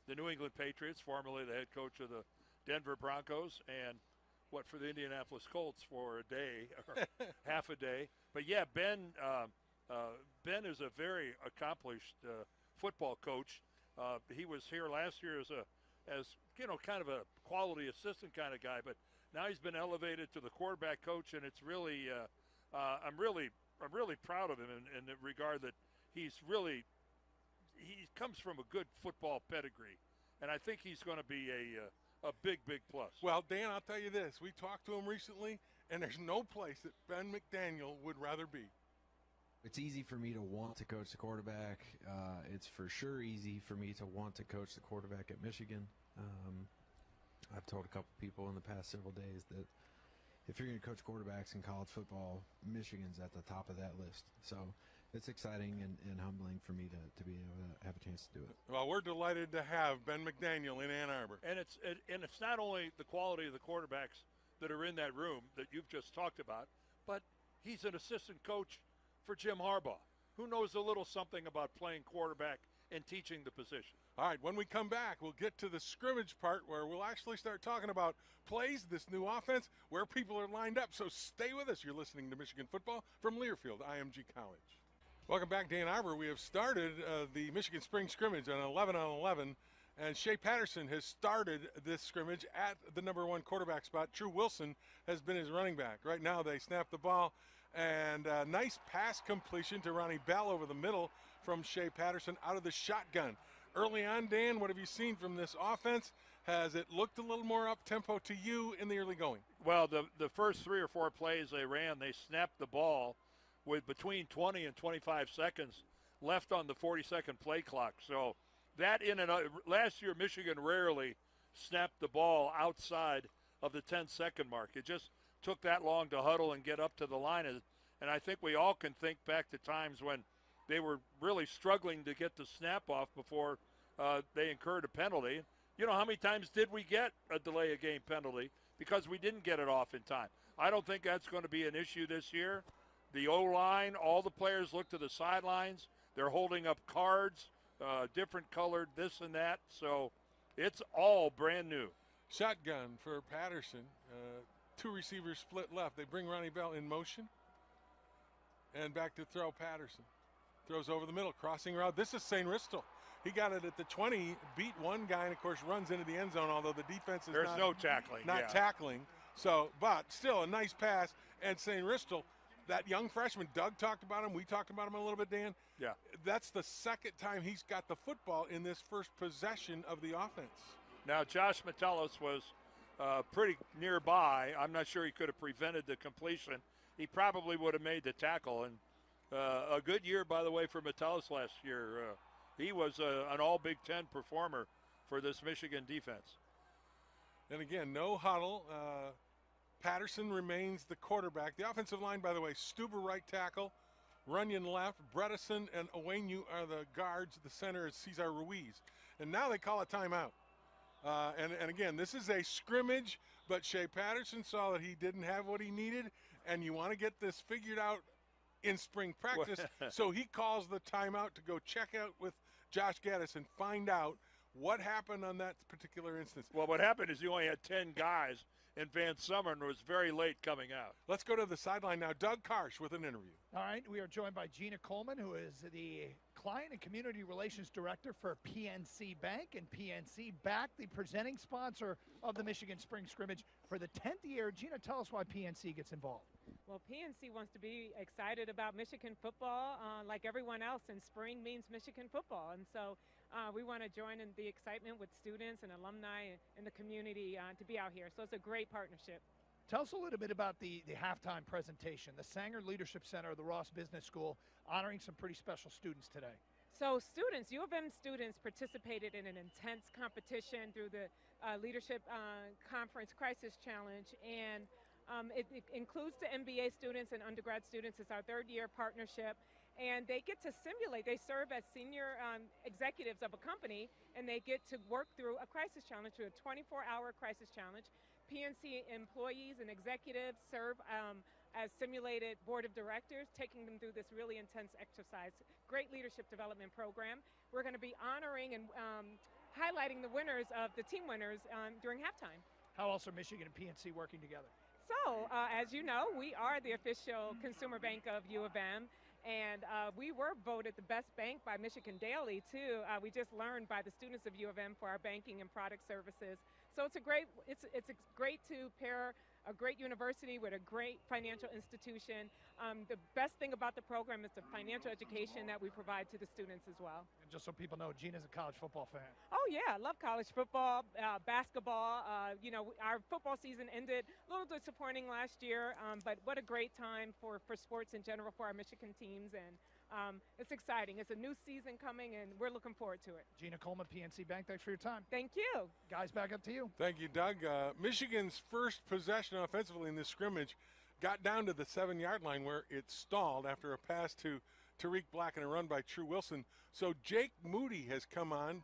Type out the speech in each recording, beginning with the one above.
the New England Patriots, formerly the head coach of the Denver Broncos, and for the Indianapolis Colts for a day or half a day. But yeah, Ben is a very accomplished football coach. He was here last year as kind of a quality assistant kind of guy, but now he's been elevated to the quarterback coach, and it's really I'm really proud of him in the regard that he comes from a good football pedigree, and I think he's going to be a big plus. Well, Dan, I'll tell you this: we talked to him recently, and there's no place that Ben McDaniel would rather be. It's easy for me to want to coach the quarterback. It's for sure easy for me to want to coach the quarterback at Michigan. I've told a couple people in the past several days that if you're going to coach quarterbacks in college football, Michigan's at the top of that list. So it's exciting and humbling for me to be able to have a chance to do it. Well, we're delighted to have Ben McDaniel in Ann Arbor. And it's not only the quality of the quarterbacks that are in that room that you've just talked about, but he's an assistant coach for Jim Harbaugh, who knows a little something about playing quarterback and teaching the position. All right, when we come back, we'll get to the scrimmage part where we'll actually start talking about plays, this new offense, where people are lined up. So stay with us. You're listening to Michigan Football from Learfield, IMG College. Welcome back to Ann Arbor. We have started the Michigan Spring Scrimmage on 11-on-11, and Shea Patterson has started this scrimmage at the number one quarterback spot. True Wilson has been his running back. Right now they snap the ball, and a nice pass completion to Ronnie Bell over the middle from Shea Patterson out of the shotgun. Early on, Dan, what have you seen from this offense? Has it looked a little more up-tempo to you in the early going? Well, the first 3 or 4 plays they ran, they snapped the ball with between 20 and 25 seconds left on the 40-second play clock. So that last year, Michigan rarely snapped the ball outside of the 10-second mark. It just took that long to huddle and get up to the line. And I think we all can think back to times when they were really struggling to get the snap off before they incurred a penalty. You know, how many times did we get a delay of game penalty because we didn't get it off in time? I don't think that's going to be an issue this year. The O-line, all the players look to the sidelines. They're holding up cards, different colored, this and that. So it's all brand new. Shotgun for Patterson. 2 receivers split left. They bring Ronnie Bell in motion. And back to throw Patterson. Throws over the middle, crossing route. This is St. Ristel. He got it at the 20, beat one guy, and, of course, runs into the end zone, although the defense is no tackling. Tackling. So, but still a nice pass. And St. Ristel, that young freshman, Doug talked about him. We talked about him a little bit, Dan. Yeah. That's the second time he's got the football in this first possession of the offense. Now, Josh Metellus was pretty nearby. I'm not sure he could have prevented the completion. He probably would have made the tackle. And a good year, by the way, for Metellus last year. He was an all-Big Ten performer for this Michigan defense. And again, no huddle. Patterson remains the quarterback. The offensive line, by the way, Stuber right tackle, Runyon left, Bredesen and Owenu are the guards. The center is Cesar Ruiz. And now they call a timeout. And again, this is a scrimmage, but Shea Patterson saw that he didn't have what he needed, and you want to get this figured out in spring practice. So he calls the timeout to go check out with Josh Gaddis and find out what happened on that particular instance. Well, what happened is he only had 10 guys, and Van Summer was very late coming out. Let's go to the sideline now. Doug Karsh with an interview. All right, we are joined by Gina Coleman, who is the Client and Community Relations Director for PNC Bank, and PNC Bank, the presenting sponsor of the Michigan Spring Scrimmage for the 10th year. Gina, tell us why PNC gets involved. Well, PNC wants to be excited about Michigan football like everyone else, and spring means Michigan football. And so we want to join in the excitement with students and alumni in the community to be out here. So it's a great partnership. Tell us a little bit about the halftime presentation, the Sanger Leadership Center of the Ross Business School, honoring some pretty special students today. So students, U of M students participated in an intense competition through the Leadership Conference Crisis Challenge, and it includes the MBA students and undergrad students. It's our 3rd year partnership, and they get to simulate. They serve as senior executives of a company, and they get to work through a crisis challenge, through a 24-hour crisis challenge. PNC employees and executives serve as simulated board of directors, taking them through this really intense exercise. Great leadership development program. We're going to be honoring and highlighting the winners of the team winners during halftime. How else are Michigan and PNC working together? So, as you know, we are the official consumer bank of U of M, and we were voted the best bank by Michigan Daily, too. We just learned by the students of U of M for our banking and product services. So it's great to pair a great university with a great financial institution. The best thing about the program is the financial education that we provide to the students as well. And just so people know, Gina's a college football fan. Oh yeah, I love college football, basketball. Our football season ended a little disappointing last year, but what a great time for sports in general for our Michigan teams, and it's exciting. It's a new season coming, and we're looking forward to it. Gina Coleman, PNC Bank, thanks for your time. Thank you. Guys, back up to you. Thank you, Doug. Michigan's first possession offensively in this scrimmage got down to the 7-yard line where it stalled after a pass to Tariq Black and a run by True Wilson. So Jake Moody has come on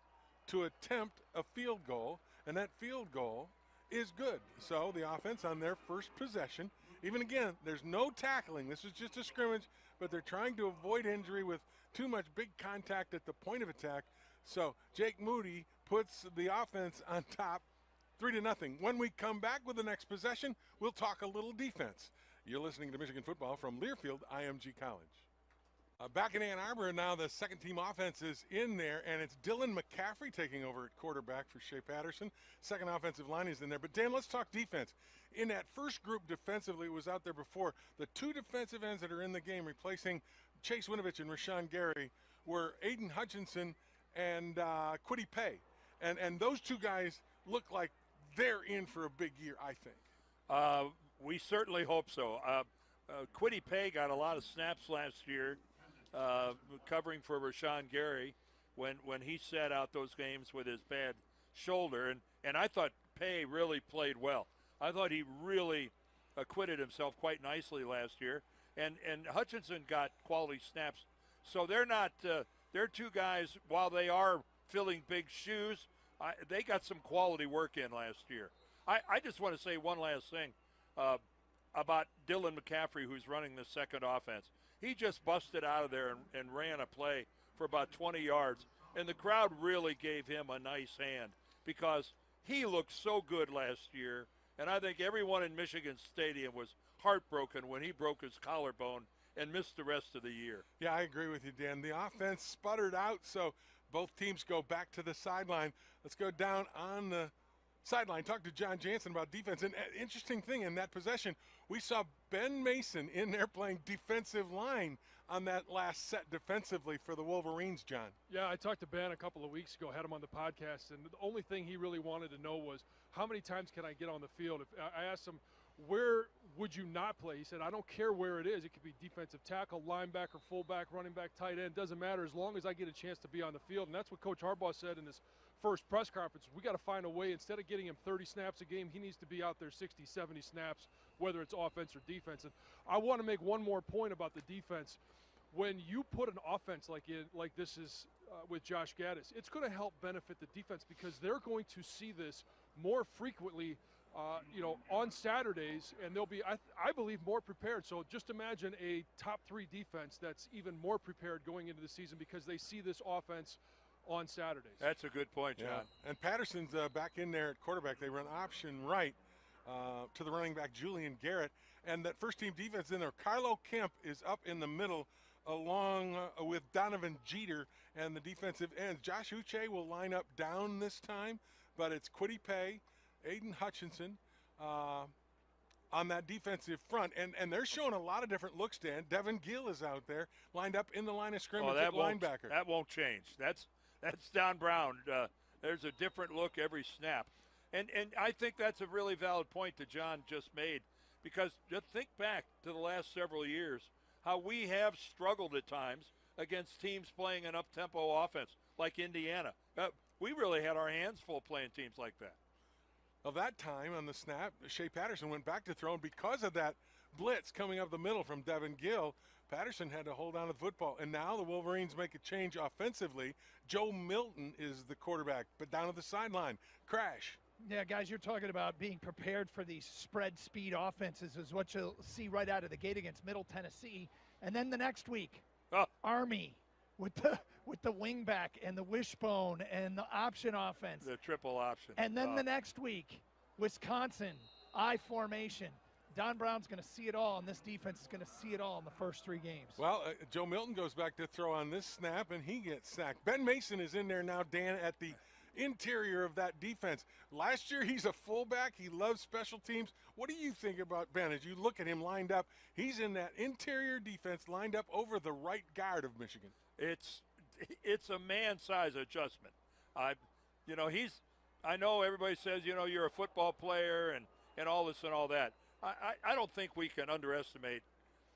to attempt a field goal, and that field goal is good. So the offense on their first possession, even again, there's no tackling. This is just a scrimmage, but they're trying to avoid injury with too much big contact at the point of attack. So Jake Moody puts the offense on top, 3-0. When we come back with the next possession, we'll talk a little defense. You're listening to Michigan Football from Learfield IMG College. Back in Ann Arbor now, the second-team offense is in there, and it's Dylan McCaffrey taking over at quarterback for Shea Patterson. Second offensive line is in there. But, Dan, let's talk defense. In that first group defensively, it was out there before. The two defensive ends that are in the game replacing Chase Winovich and Rashawn Gary were Aiden Hutchinson and Kwity Paye. And those two guys look like they're in for a big year, I think. We certainly hope so. Kwity Paye got a lot of snaps last year, covering for Rashawn Gary when he sat out those games with his bad shoulder. And I thought Paye really played well. I thought he really acquitted himself quite nicely last year. And Hutchinson got quality snaps. So they're not they're two guys, while they are filling big shoes, they got some quality work in last year. I just want to say one last thing about Dylan McCaffrey, who's running the second offense. He just busted out of there and ran a play for about 20 yards. And the crowd really gave him a nice hand because he looked so good last year. And I think everyone in Michigan Stadium was heartbroken when he broke his collarbone and missed the rest of the year. Yeah, I agree with you, Dan. The offense sputtered out, so both teams go back to the sideline. Let's go down on the sideline, talk to John Jansen about defense. And interesting thing, in that possession, we saw Ben Mason in there playing defensive line on that last set defensively for the Wolverines, John. Yeah, I talked to Ben a couple of weeks ago, had him on the podcast, and the only thing he really wanted to know was how many times can I get on the field? If I asked him, where would you not play? He said, I don't care where it is. It could be defensive tackle, linebacker, fullback, running back, tight end. Doesn't matter as long as I get a chance to be on the field. And that's what Coach Harbaugh said in his first press conference. We got to find a way. Instead of getting him 30 snaps a game, he needs to be out there 60, 70 snaps, whether it's offense or defense. And I want to make one more point about the defense. When you put an offense like this is with Josh Gaddis, it's going to help benefit the defense because they're going to see this more frequently on Saturdays, and they'll be, I believe, more prepared. So just imagine a top 3 defense that's even more prepared going into the season because they see this offense on Saturdays. That's a good point, John. Yeah. And Patterson's back in there at quarterback. They run option right to the running back, Julian Garrett. And that first-team defense in there, Carlo Kemp is up in the middle along with Donovan Jeter and the defensive ends. Josh Uche will line up down this time, but it's Kwity Paye, Aiden Hutchinson on that defensive front. And they're showing a lot of different looks, Dan. Devin Gill is out there, lined up in the line of scrimmage at linebacker. That won't change. That's Don Brown. There's a different look every snap. And I think that's a really valid point that John just made, because just think back to the last several years, how we have struggled at times against teams playing an up-tempo offense like Indiana. We really had our hands full playing teams like that. Of that time on the snap, Shea Patterson went back to throw, and because of that blitz coming up the middle from Devin Gill, Patterson had to hold on to the football. And now the Wolverines make a change offensively. Joe Milton is the quarterback, but down at the sideline, Crash. Yeah, guys, you're talking about being prepared for these spread speed offenses is what you'll see right out of the gate against Middle Tennessee. And then the next week, Army with with the wing back and the wishbone and the option offense. The triple option. And then the next week, Wisconsin, I formation. Don Brown's going to see it all, and this defense is going to see it all in the first 3 games. Well, Joe Milton goes back to throw on this snap, and he gets sacked. Ben Mason is in there now, Dan, at the interior of that defense. Last year, he's a fullback. He loves special teams. What do you think about Ben as you look at him lined up? He's in that interior defense lined up over the right guard of Michigan. It's a man-size adjustment. I know everybody says, you're a football player and all this and all that. I don't think we can underestimate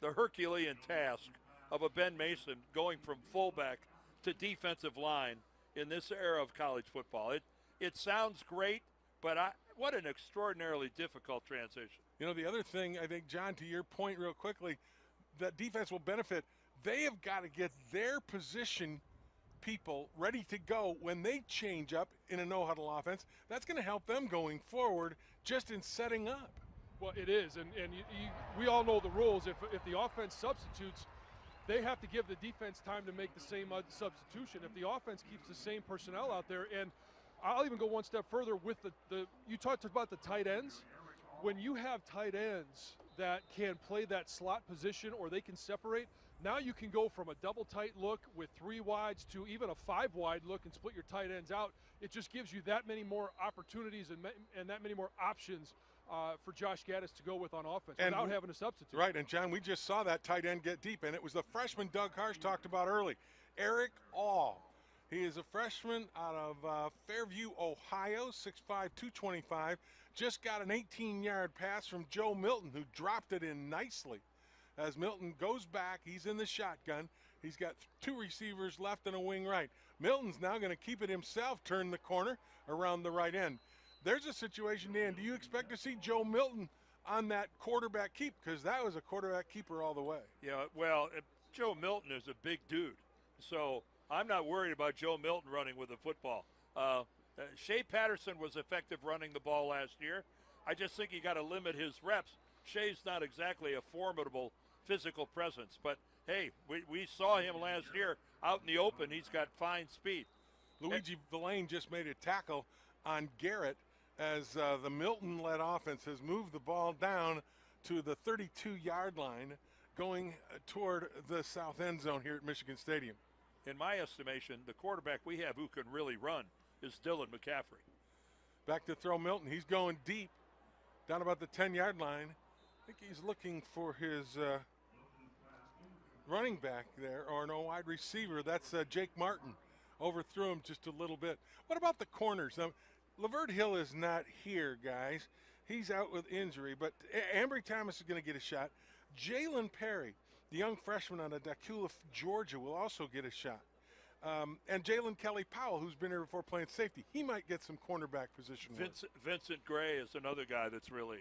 the Herculean task of a Ben Mason going from fullback to defensive line in this era of college football. It sounds great, but what an extraordinarily difficult transition. The other thing, I think, John, to your point real quickly, that defense will benefit. They have got to get their position people ready to go when they change up in a no-huddle offense. That's going to help them going forward just in setting up. Well, it is, and we all know the rules. If the offense substitutes, they have to give the defense time to make the same substitution. If the offense keeps the same personnel out there, and I'll even go one step further with you talked about the tight ends. When you have tight ends that can play that slot position or they can separate, now you can go from a double tight look with 3 wides to even a 5 wide look and split your tight ends out. It just gives you that many more opportunities and that many more options for Josh Gaddis to go with on offense without having a substitute. Right, and John, we just saw that tight end get deep, and it was the freshman Doug Harsh talked about early, Eric All. He is a freshman out of Fairview, Ohio, 6'5", 225. Just got an 18-yard pass from Joe Milton, who dropped it in nicely. As Milton goes back, he's in the shotgun. He's got 2 receivers left and a wing right. Milton's now going to keep it himself, turn the corner around the right end. There's a situation, Dan. Do you expect to see Joe Milton on that quarterback keep? Because that was a quarterback keeper all the way. Yeah, well, Joe Milton is a big dude. So I'm not worried about Joe Milton running with the football. Shea Patterson was effective running the ball last year. I just think you got to limit his reps. Shea's not exactly a formidable physical presence. But, hey, we saw him last year out in the open. He's got fine speed. Luigi Villain just made a tackle on Garrett as the Milton-led offense has moved the ball down to the 32-yard line going toward the south end zone here at Michigan Stadium. In my estimation, the quarterback we have who can really run is Dylan McCaffrey. Back to throw Milton. He's going deep down about the 10-yard line. I think he's looking for his running back there, or no, wide receiver. That's Jake Martin. Overthrew him just a little bit. What about the corners? Now, Lavert Hill is not here, guys. He's out with injury, but Ambry Thomas is going to get a shot. Jalen Perry, the young freshman out of Dacula, Georgia, will also get a shot. And Jalen Kelly Powell, who's been here before playing safety, he might get some cornerback position. Vincent Gray is another guy that's really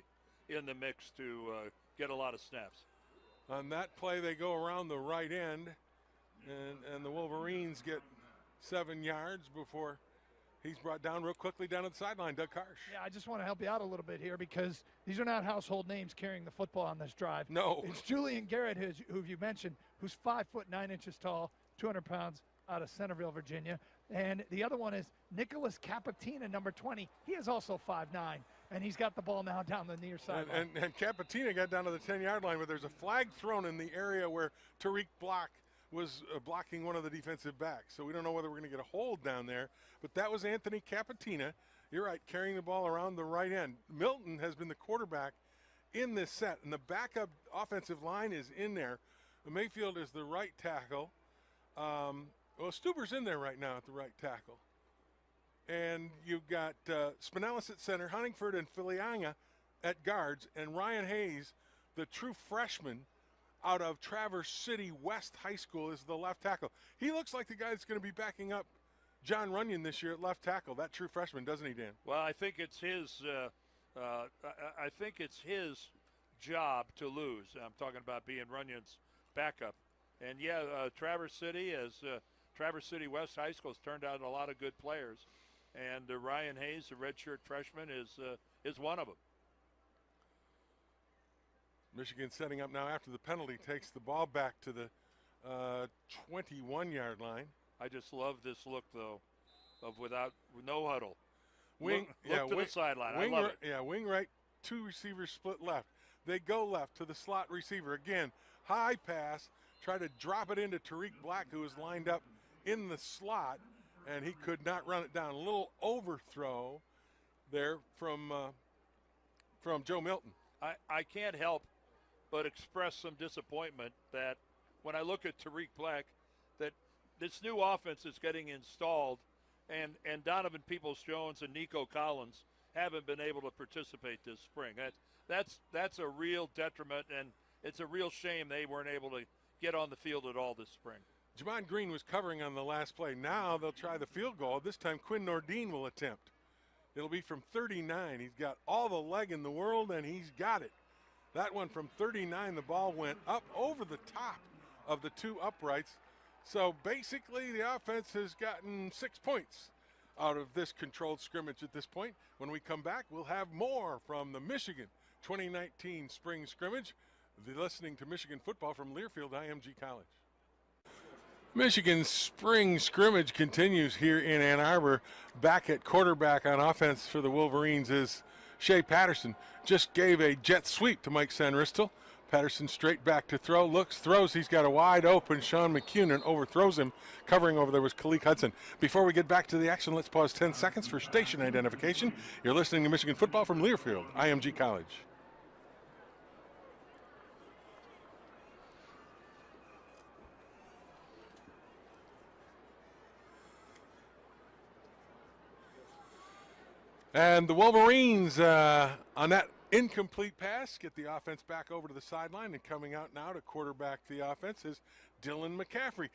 in the mix to get a lot of snaps. On that play, they go around the right end, and the Wolverines get 7 yards before he's brought down real quickly down at the sideline. Doug Harsh. Yeah, I just want to help you out a little bit here because these are not household names carrying the football on this drive. No. It's Julian Garrett, who you mentioned, who's 5 foot 9 inches tall, 200 pounds, out of Centerville, Virginia. And the other one is Nicholas Capatina, number 20. He is also 5'9", and he's got the ball now down the near sideline. And Capatina got down to the 10-yard line, but there's a flag thrown in the area where Tariq Block was blocking one of the defensive backs. So we don't know whether we're going to get a hold down there. But that was Anthony Capatina. You're right, carrying the ball around the right end. Milton has been the quarterback in this set, and the backup offensive line is in there. Mayfield is the right tackle. Stuber's in there right now at the right tackle. And you've got Spinalis at center, Huntingford and Filianga at guards, and Ryan Hayes, the true freshman out of Traverse City West High School, is the left tackle. He looks like the guy that's going to be backing up John Runyon this year at left tackle, that true freshman, doesn't he, Dan? Well, I think it's his job to lose. I'm talking about being Runyon's backup. And, yeah, Traverse City West High School has turned out a lot of good players. And Ryan Hayes, the redshirt freshman, is one of them. Michigan setting up now after the penalty, takes the ball back to the 21-yard line. I just love this look, though, of with no huddle. Wing, look to the sideline. Wing, I love it. Yeah, wing right, 2 receivers split left. They go left to the slot receiver. Again, high pass, try to drop it into Tariq Black, who was lined up in the slot, and he could not run it down. A little overthrow there from Joe Milton. I can't help but express some disappointment that when I look at Tariq Black, that this new offense is getting installed, and Donovan Peoples-Jones and Nico Collins haven't been able to participate this spring. That's a real detriment, and it's a real shame they weren't able to get on the field at all this spring. Jamon Green was covering on the last play. Now they'll try the field goal. This time Quinn Nordine will attempt. It'll be from 39. He's got all the leg in the world, and he's got it. That one from 39, the ball went up over the top of the 2 uprights. So basically the offense has gotten 6 points out of this controlled scrimmage at this point. When we come back, we'll have more from the Michigan 2019 spring scrimmage. You're listening to Michigan football from Learfield IMG College. Michigan's spring scrimmage continues here in Ann Arbor. Back at quarterback on offense for the Wolverines is Shea Patterson. Just gave a jet sweep to Mike Sanristel. Patterson straight back to throw, looks, throws. He's got a wide open Sean McCunin, overthrows him. Covering over there was Kalik Hudson. Before we get back to the action, let's pause 10 seconds for station identification. You're listening to Michigan football from Learfield, IMG College. And the Wolverines on that incomplete pass get the offense back over to the sideline, and coming out now to quarterback the offense is Dylan McCaffrey.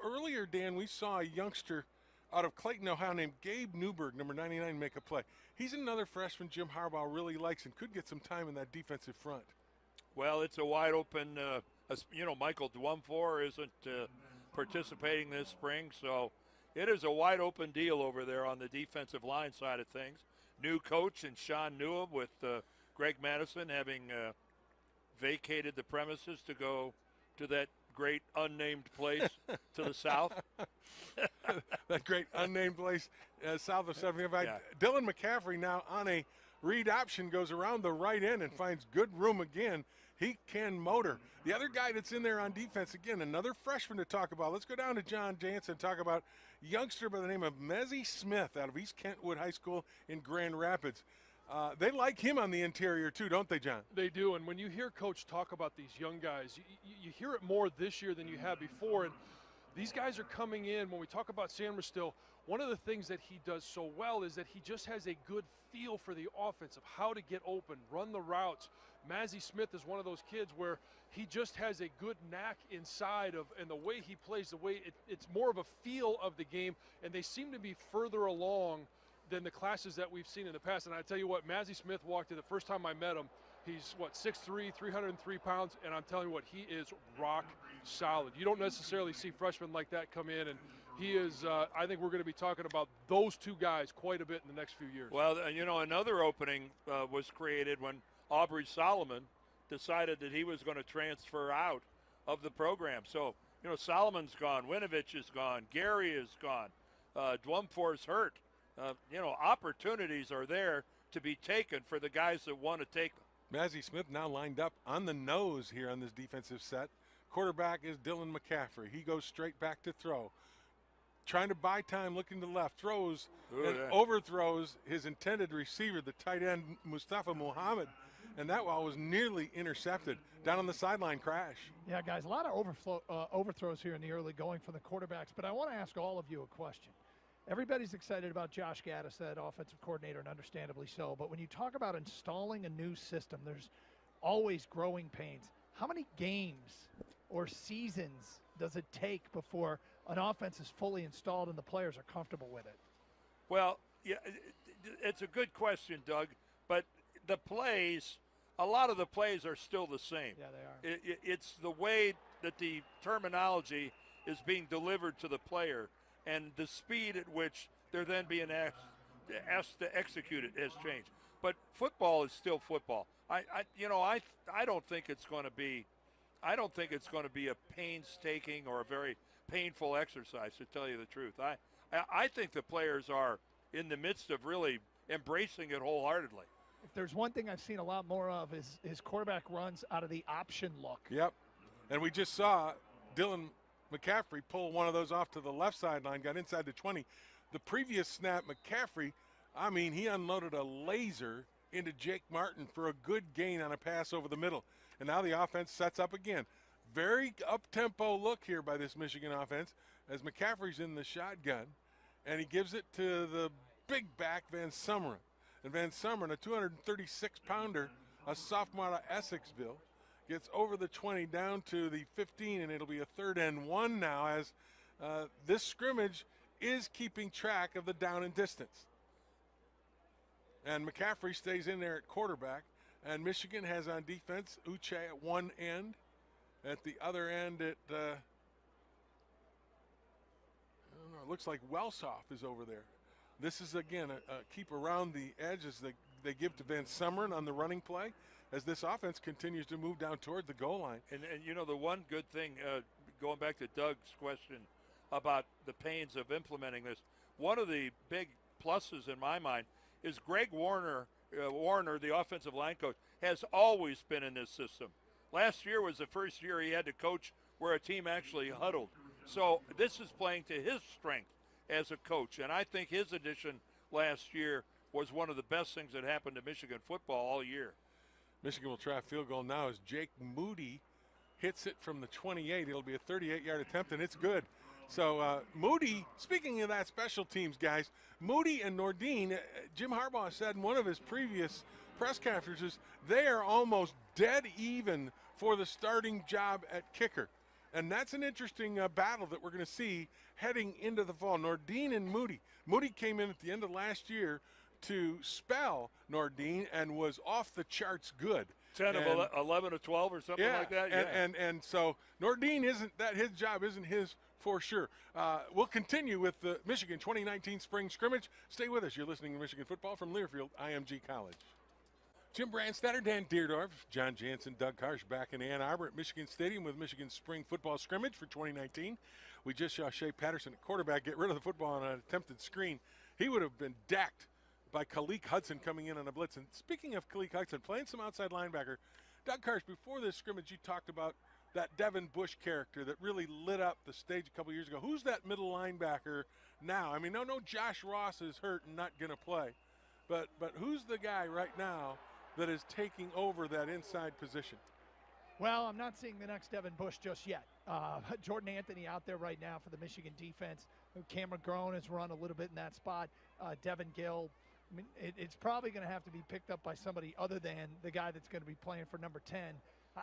Earlier, Dan, we saw a youngster out of Clayton, Ohio named Gabe Newberg, number 99, make a play. He's another freshman Jim Harbaugh really likes and could get some time in that defensive front. Well, it's a wide open, Michael Dwumfor isn't participating this spring, so it is a wide open deal over there on the defensive line side of things. New coach and Sean Newham with Greg Madison having vacated the premises to go to that great unnamed place to the south. That great unnamed place south of 75. Yeah. Dylan McCaffrey now on a read option goes around the right end and finds good room again. He can motor. The other guy that's in there on defense, again, another freshman to talk about. Let's go down to John Jansen and talk about youngster by the name of Mezzie Smith out of East Kentwood High School in Grand Rapids. They like him on the interior too, don't they, John? They do, and when you hear Coach talk about these young guys, you hear it more this year than you have before, and these guys are coming in. When we talk about Sanristil, one of the things that he does so well is that he just has a good feel for the offense of how to get open, run the routes. Mazzie Smith is one of those kids where he just has a good knack inside of, and the way he plays, the way it's more of a feel of the game, and they seem to be further along than the classes that we've seen in the past. And I tell you what, Mazzie Smith walked in the first time I met him. He's, 6'3", 303 pounds, and I'm telling you what, he is rock solid. You don't necessarily see freshmen like that come in, and he is, I think we're going to be talking about those two guys quite a bit in the next few years. Well, another opening was created when Aubrey Solomon decided that he was going to transfer out of the program. So, Solomon's gone, Winovich is gone, Gary is gone, Dwumfor's hurt. Opportunities are there to be taken for the guys that want to take them. Mazzie Smith now lined up on the nose here on this defensive set. Quarterback is Dylan McCaffrey. He goes straight back to throw. Trying to buy time, looking to left, throws and overthrows his intended receiver, the tight end Mustafa Muhammad, and that ball was nearly intercepted. Down on the sideline, crash. Yeah, guys, a lot of overthrows here in the early going for the quarterbacks, but I want to ask all of you a question. Everybody's excited about Josh Gaddis, that offensive coordinator, and understandably so, but when you talk about installing a new system, there's always growing pains. How many games or seasons does it take before an offense is fully installed and the players are comfortable with it? Well, yeah, it's a good question, Doug, but the plays, a lot of the plays are still the same. Yeah, they are. It's the way that the terminology is being delivered to the player and the speed at which they're then being asked to execute it has changed. But football is still football. I don't think it's going to be a painstaking or a very painful exercise, to tell you the truth. I think the players are in the midst of really embracing it wholeheartedly. If there's one thing I've seen a lot more of is his quarterback runs out of the option look. Yep. And we just saw Dylan McCaffrey pull one of those off to the left sideline, got inside the 20. The previous snap, McCaffrey, I mean, he unloaded a laser into Jake Martin for a good gain on a pass over the middle. And now the offense sets up again. Very up-tempo look here by this Michigan offense as McCaffrey's in the shotgun, and he gives it to the big back, Van Sumeren. And Van Sumeren, a 236-pounder, a sophomore out of Essexville, gets over the 20 down to the 15, and it'll be a 3rd and 1 now as this scrimmage is keeping track of the down and distance. And McCaffrey stays in there at quarterback, and Michigan has on defense Uche at one end. At the other end, it looks like Welsoff is over there. This is, again, a keep around the edge as they give to Van Sumeren on the running play as this offense continues to move down toward the goal line. And you know, the one good thing, going back to Doug's question about the pains of implementing this, one of the big pluses in my mind is Greg Warner, the offensive line coach, has always been in this system. Last year was the first year he had to coach where a team actually huddled. So this is playing to his strength as a coach. And I think his addition last year was one of the best things that happened to Michigan football all year. Michigan will try a field goal now as Jake Moody hits it from the 28. It'll be a 38-yard attempt, and it's good. So Moody, speaking of that special teams, guys, Moody and Nordine, Jim Harbaugh said in one of his previous press conferences, they are almost dead even for the starting job at kicker. And that's an interesting battle that we're going to see heading into the fall. Nordine and Moody. Moody came in at the end of last year to spell Nordine and was off the charts good. 10 of 11 or 12 or something like that. Yeah. And so Nordine his job isn't his for sure. We'll continue with the Michigan 2019 spring scrimmage. Stay with us. You're listening to Michigan football from Learfield IMG College. Jim Brandstatter, Dan Deerdorf, John Jansen, Doug Karsch back in Ann Arbor at Michigan Stadium with Michigan's spring football scrimmage for 2019. We just saw Shea Patterson at quarterback get rid of the football on an attempted screen. He would have been decked by Kalik Hudson coming in on a blitz. And speaking of Kalik Hudson, playing some outside linebacker, Doug Karsch, before this scrimmage, you talked about that Devin Bush character that really lit up the stage a couple years ago. Who's that middle linebacker now? I mean, no, Josh Ross is hurt and not going to play. But who's the guy right now that is taking over that inside position? Well, I'm not seeing the next Devin Bush just yet. Jordan Anthony out there right now for the Michigan defense. Cameron Groen has run a little bit in that spot. Devin Gill. I mean, it's probably going to have to be picked up by somebody other than the guy that's going to be playing for number 10.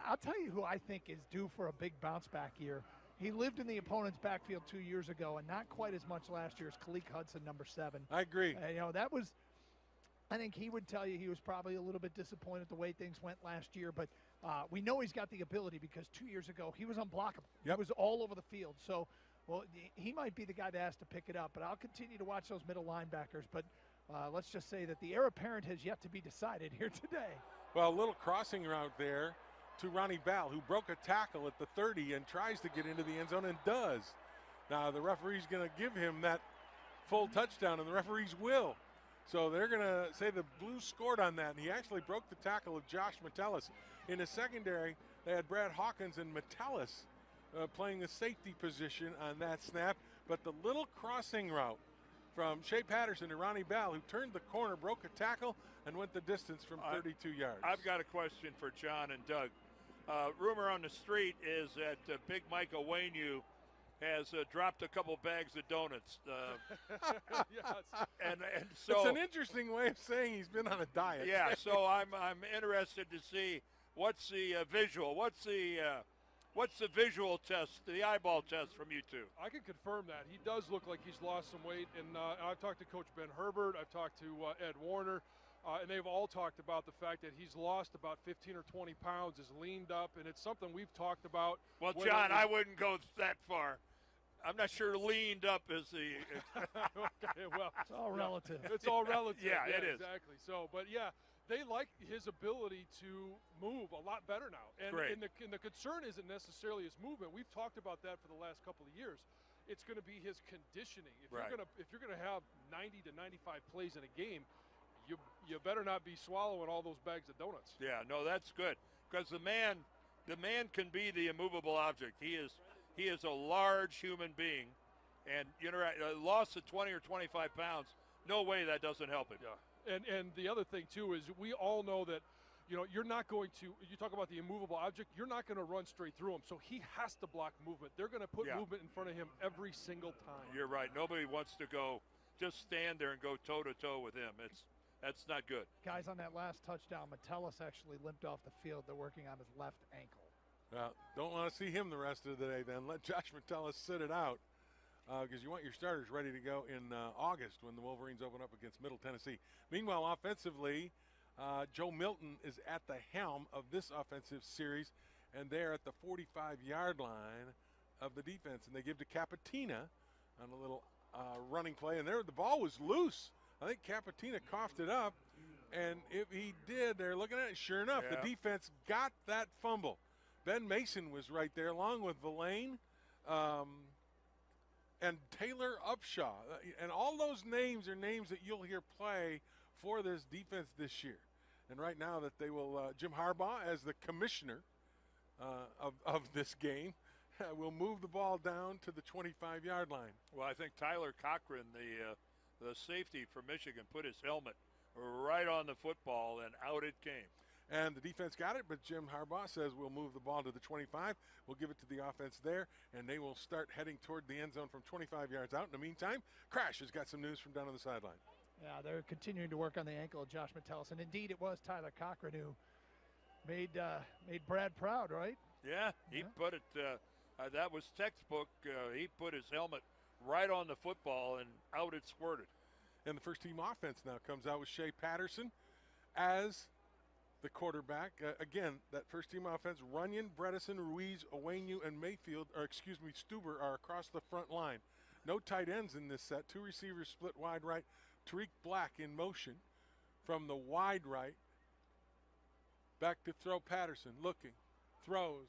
I'll tell you who I think is due for a big bounce back year. He lived in the opponent's backfield 2 years ago, and not quite as much last year as Kalik Hudson, number 7. I agree. That was – I think he would tell you he was probably a little bit disappointed the way things went last year, but we know he's got the ability because 2 years ago he was unblockable. Yep. He was all over the field. So, well, he might be the guy that has to pick it up, but I'll continue to watch those middle linebackers. But let's just say that the heir apparent has yet to be decided here today. Well, a little crossing route there to Ronnie Bell, who broke a tackle at the 30 and tries to get into the end zone and does. Now, the referee's going to give him that full touchdown, and the referees will. So they're going to say the Blues scored on that, and he actually broke the tackle of Josh Metellus. In the secondary, they had Brad Hawkins and Metellus playing the safety position on that snap. But the little crossing route from Shea Patterson to Ronnie Bell, who turned the corner, broke a tackle, and went the distance from 32 yards. I've got a question for John and Doug. Rumor on the street is that Big Mike Owenu has dropped a couple bags of donuts. And so it's an interesting way of saying he's been on a diet. Yeah, so I'm interested to see what's the visual. What's the visual test, the eyeball test from you two? I can confirm that. He does look like he's lost some weight. And I've talked to Coach Ben Herbert. I've talked to Ed Warner. And they've all talked about the fact that he's lost about 15 or 20 pounds, is leaned up, and it's something we've talked about. Well, John, I wouldn't go that far. I'm not sure leaned up is the. Okay, well, It's all relative. it's all relative. Yeah, it is. Exactly. So, but yeah, they like his ability to move a lot better now. And, Great. and the concern isn't necessarily his movement. We've talked about that for the last couple of years. It's going to be his conditioning. If Right. you're gonna have 90 to 95 plays in a game, you better not be swallowing all those bags of donuts. Yeah, no, that's good because the man can be the immovable object. He is a large human being, and a loss of 20 or 25 pounds. No way that doesn't help him. Yeah, and the other thing too is we all know that, you're not going to. You talk about the immovable object. You're not going to run straight through him, so he has to block movement. They're going to put movement in front of him every single time. You're right. Nobody wants to just stand there and go toe to toe with him. That's not good. Guys, on that last touchdown, Metellus actually limped off the field. They're working on his left ankle. Don't want to see him the rest of the day then. Let Josh Metellus sit it out because you want your starters ready to go in August when the Wolverines open up against Middle Tennessee. Meanwhile, offensively, Joe Milton is at the helm of this offensive series, and they're at the 45-yard line of the defense. And they give to Capatina on a little running play. And there the ball was loose. I think Capatina coughed it up. And if he did, they're looking at it. Sure enough, the defense got that fumble. Ben Mason was right there along with Villain and Taylor Upshaw. And all those names are names that you'll hear play for this defense this year. And right now that they will, Jim Harbaugh as the commissioner of this game, will move the ball down to the 25-yard line. Well, I think Tyler Cochran, the safety for Michigan, put his helmet right on the football, and out it came. And the defense got it, but Jim Harbaugh says we'll move the ball to the 25. We'll give it to the offense there, and they will start heading toward the end zone from 25 yards out. In the meantime, Crash has got some news from down on the sideline. Yeah, they're continuing to work on the ankle of Josh Metellus. And indeed, it was Tyler Cochran who made Brad proud, right? Yeah, he put it, that was textbook. He put his helmet right on the football, and out it squirted. And the first team offense now comes out with Shea Patterson as the quarterback. Again, that first team offense, Runyon, Bredesen, Ruiz, Owenu, and Stuber are across the front line. No tight ends in this set. Two receivers split wide right. Tariq Black in motion from the wide right. Back to throw Patterson, looking, throws.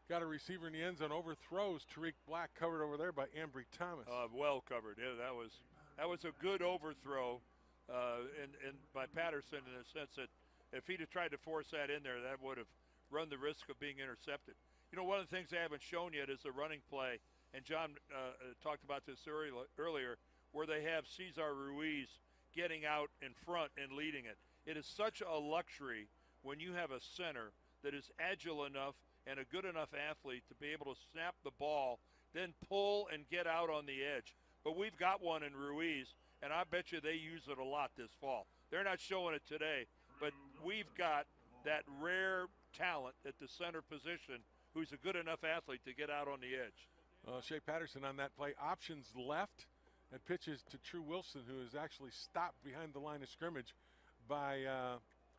Got a receiver in the end zone, overthrows Tariq Black, covered over there by Ambry Thomas. Well covered. Yeah, that was a good overthrow by Patterson in the sense that if he'd have tried to force that in there, that would have run the risk of being intercepted. One of the things they haven't shown yet is the running play, and John talked about this earlier, where they have Cesar Ruiz getting out in front and leading it. It is such a luxury when you have a center that is agile enough and a good enough athlete to be able to snap the ball, then pull and get out on the edge. But we've got one in Ruiz, and I bet you they use it a lot this fall. They're not showing it today, but we've got that rare talent at the center position who's a good enough athlete to get out on the edge. Shea Patterson on that play, options left, and pitches to True Wilson, who is actually stopped behind the line of scrimmage by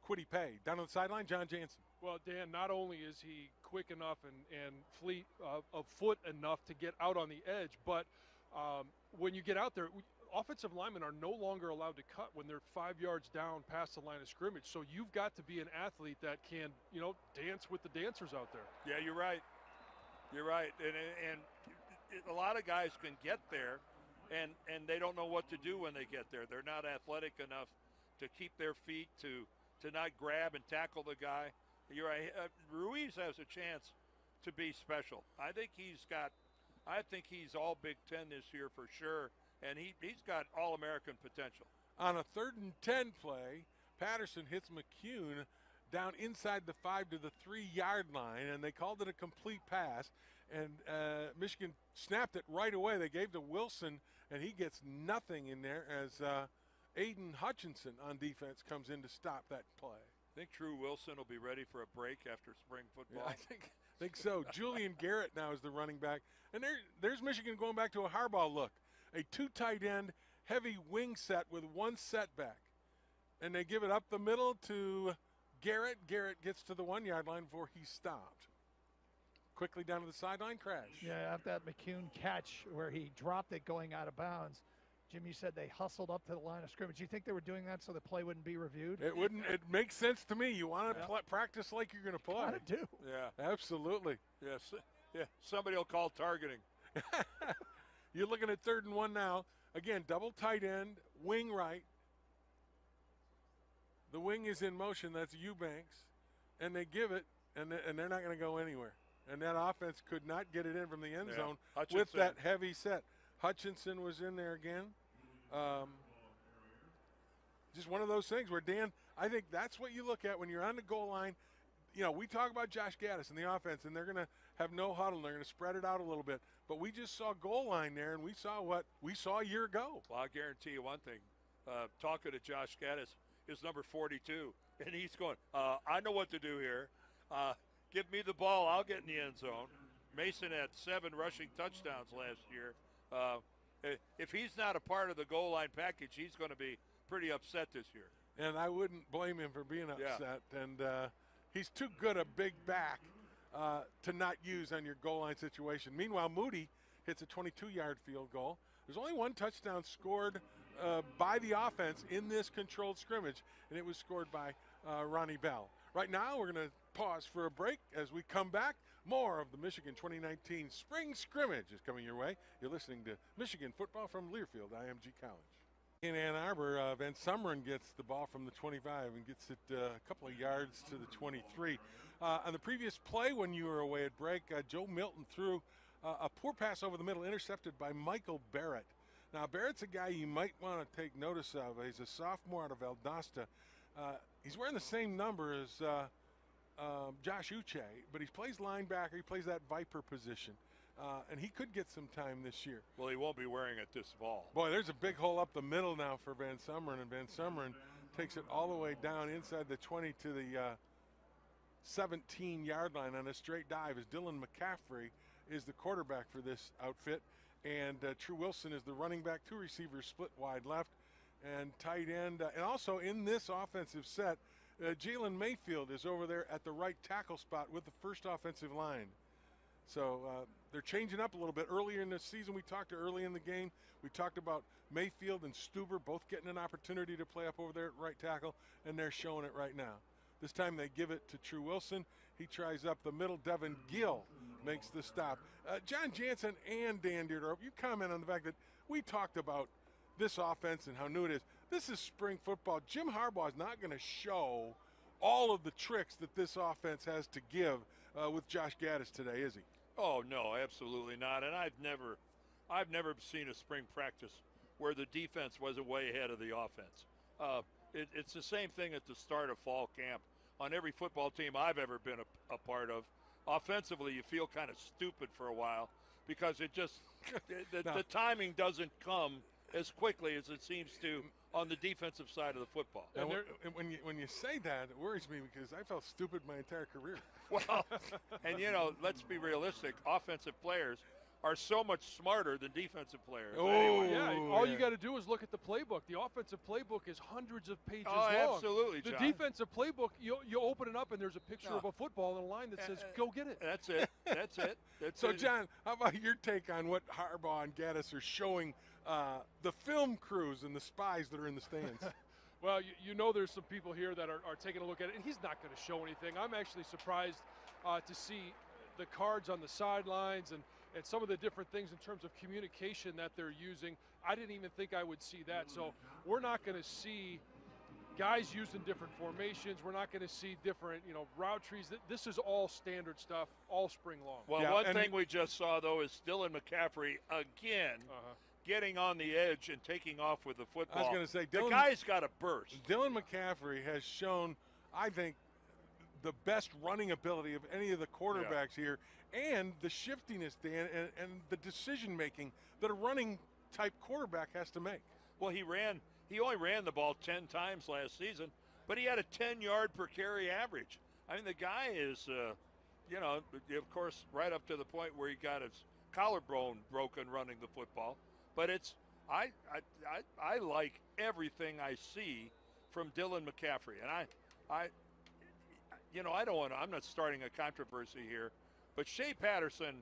Quiddy Pay. Down on the sideline, John Jansen. Well, Dan, not only is he quick enough and fleet of foot enough to get out on the edge, but when you get out there, offensive linemen are no longer allowed to cut when they're 5 yards down past the line of scrimmage. So you've got to be an athlete that can, dance with the dancers out there. Yeah, you're right. You're right. And a lot of guys can get there, and they don't know what to do when they get there. They're not athletic enough to keep their feet, to not grab and tackle the guy. You're right. Ruiz has a chance to be special. I think he's all Big Ten this year for sure, and he's got All-American potential. On a 3rd and 10 play, Patterson hits McCune down inside the 5 to the 3-yard line, and they called it a complete pass. And Michigan snapped it right away. They gave to Wilson, and he gets nothing in there as Aiden Hutchinson on defense comes in to stop that play. I think True Wilson will be ready for a break after spring football. Yeah, I think so. Julian Garrett now is the running back. And there's Michigan going back to a Harbaugh look. A 2 tight end, heavy wing set with 1 setback. And they give it up the middle to Garrett. Garrett gets to the 1-yard line before he's stopped. quickly down to the sideline, crash. Yeah, after that McCune catch where he dropped it going out of bounds, Jim, you said they hustled up to the line of scrimmage. You think they were doing that so the play wouldn't be reviewed? It wouldn't. It makes sense to me. You want to practice like you're going to play. Kind of do. Yeah. Absolutely. Yes. Yeah. Somebody will call targeting. You're looking at 3rd and 1 now. Again, double tight end, wing right. The wing is in motion. That's Eubanks. And they give it, and they're not going to go anywhere. And that offense could not get it in from the end zone with that heavy set. Hutchinson was in there again. Just one of those things where, Dan, I think that's what you look at when you're on the goal line. You know, we talk about Josh Gaddis and the offense, and they're going to have no huddle. They're going to spread it out a little bit. But we just saw goal line there, and we saw what we saw a year ago. Well, I'll guarantee you one thing. Talking to Josh Gaddis is number 42, and he's going, I know what to do here. Give me the ball. I'll get in the end zone. Mason had 7 rushing touchdowns last year. If he's not a part of the goal line package, he's going to be pretty upset this year. And I wouldn't blame him for being upset. Yeah. And he's too good a big back to not use on your goal line situation. Meanwhile, Moody hits a 22-yard field goal. There's only 1 touchdown scored by the offense in this controlled scrimmage, and it was scored by Ronnie Bell. Right now, we're going to pause for a break. As we come back, more of the Michigan 2019 Spring Scrimmage is coming your way. You're listening to Michigan football from Learfield, IMG College. In Ann Arbor, Van Sumeren gets the ball from the 25 and gets it a couple of yards to the 23. On the previous play when you were away at break, Joe Milton threw a poor pass over the middle, intercepted by Michael Barrett. Now, Barrett's a guy you might want to take notice of. He's a sophomore out of Valdosta. He's wearing the same number as Josh Uche, but he plays linebacker. He plays that Viper position, and he could get some time this year. Well, he won't be wearing it this fall. Boy, there's a big hole up the middle now for Van Sumeren, and Van Sumeren takes it all the way down inside the 20 to the 17-yard line on a straight dive as Dylan McCaffrey is the quarterback for this outfit, and True Wilson is the running back. 2 receivers split wide left and tight end. And also in this offensive set, Jalen Mayfield is over there at the right tackle spot with the first offensive line. So they're changing up a little bit. Earlier in the season, early in the game, we talked about Mayfield and Stuber both getting an opportunity to play up over there at right tackle, and they're showing it right now. This time they give it to True Wilson. He tries up the middle. Devin Gill makes the stop. John Jansen and Dan Deerdorf, you comment on the fact that we talked about this offense and how new it is. This is spring football. Jim Harbaugh is not going to show all of the tricks that this offense has to give with Josh Gaddis today, is he? Oh, no, absolutely not. And I've never seen a spring practice where the defense wasn't way ahead of the offense. It's the same thing at the start of fall camp on every football team I've ever been a part of. Offensively, you feel kind of stupid for a while because it just the timing doesn't come as quickly as it seems to on the defensive side of the football. And when you say that, it worries me because I felt stupid my entire career. Well, and let's be realistic. Offensive players are so much smarter than defensive players. Oh, anyway. Yeah, all you got to do is look at the playbook. The offensive playbook is hundreds of pages long. Absolutely, The John. defensive playbook, you open it up and there's a picture of a football and a line that says, go get it. That's it. That's it. So, John, how about your take on what Harbaugh and Gaddis are showing the film crews and the spies that are in the stands? Well, there's some people here that are taking a look at it, and he's not going to show anything. I'm actually surprised to see the cards on the sidelines and some of the different things in terms of communication that they're using. I didn't even think I would see that. So we're not going to see guys used in different formations. We're not going to see different, route trees. This is all standard stuff all spring long. Well, one thing we just saw, though, is Dylan McCaffrey again getting on the edge and taking off with the football. I was going to say, the guy's got a burst. Dylan McCaffrey has shown, I think, the best running ability of any of the quarterbacks here, and the shiftiness, Dan, and the decision-making that a running-type quarterback has to make. Well, he only ran the ball 10 times last season, but he had a 10-yard per carry average. I mean, the guy is, of course, right up to the point where he got his collarbone broken running the football. But I like everything I see from Dylan McCaffrey, and I'm not starting a controversy here, But Shea Patterson,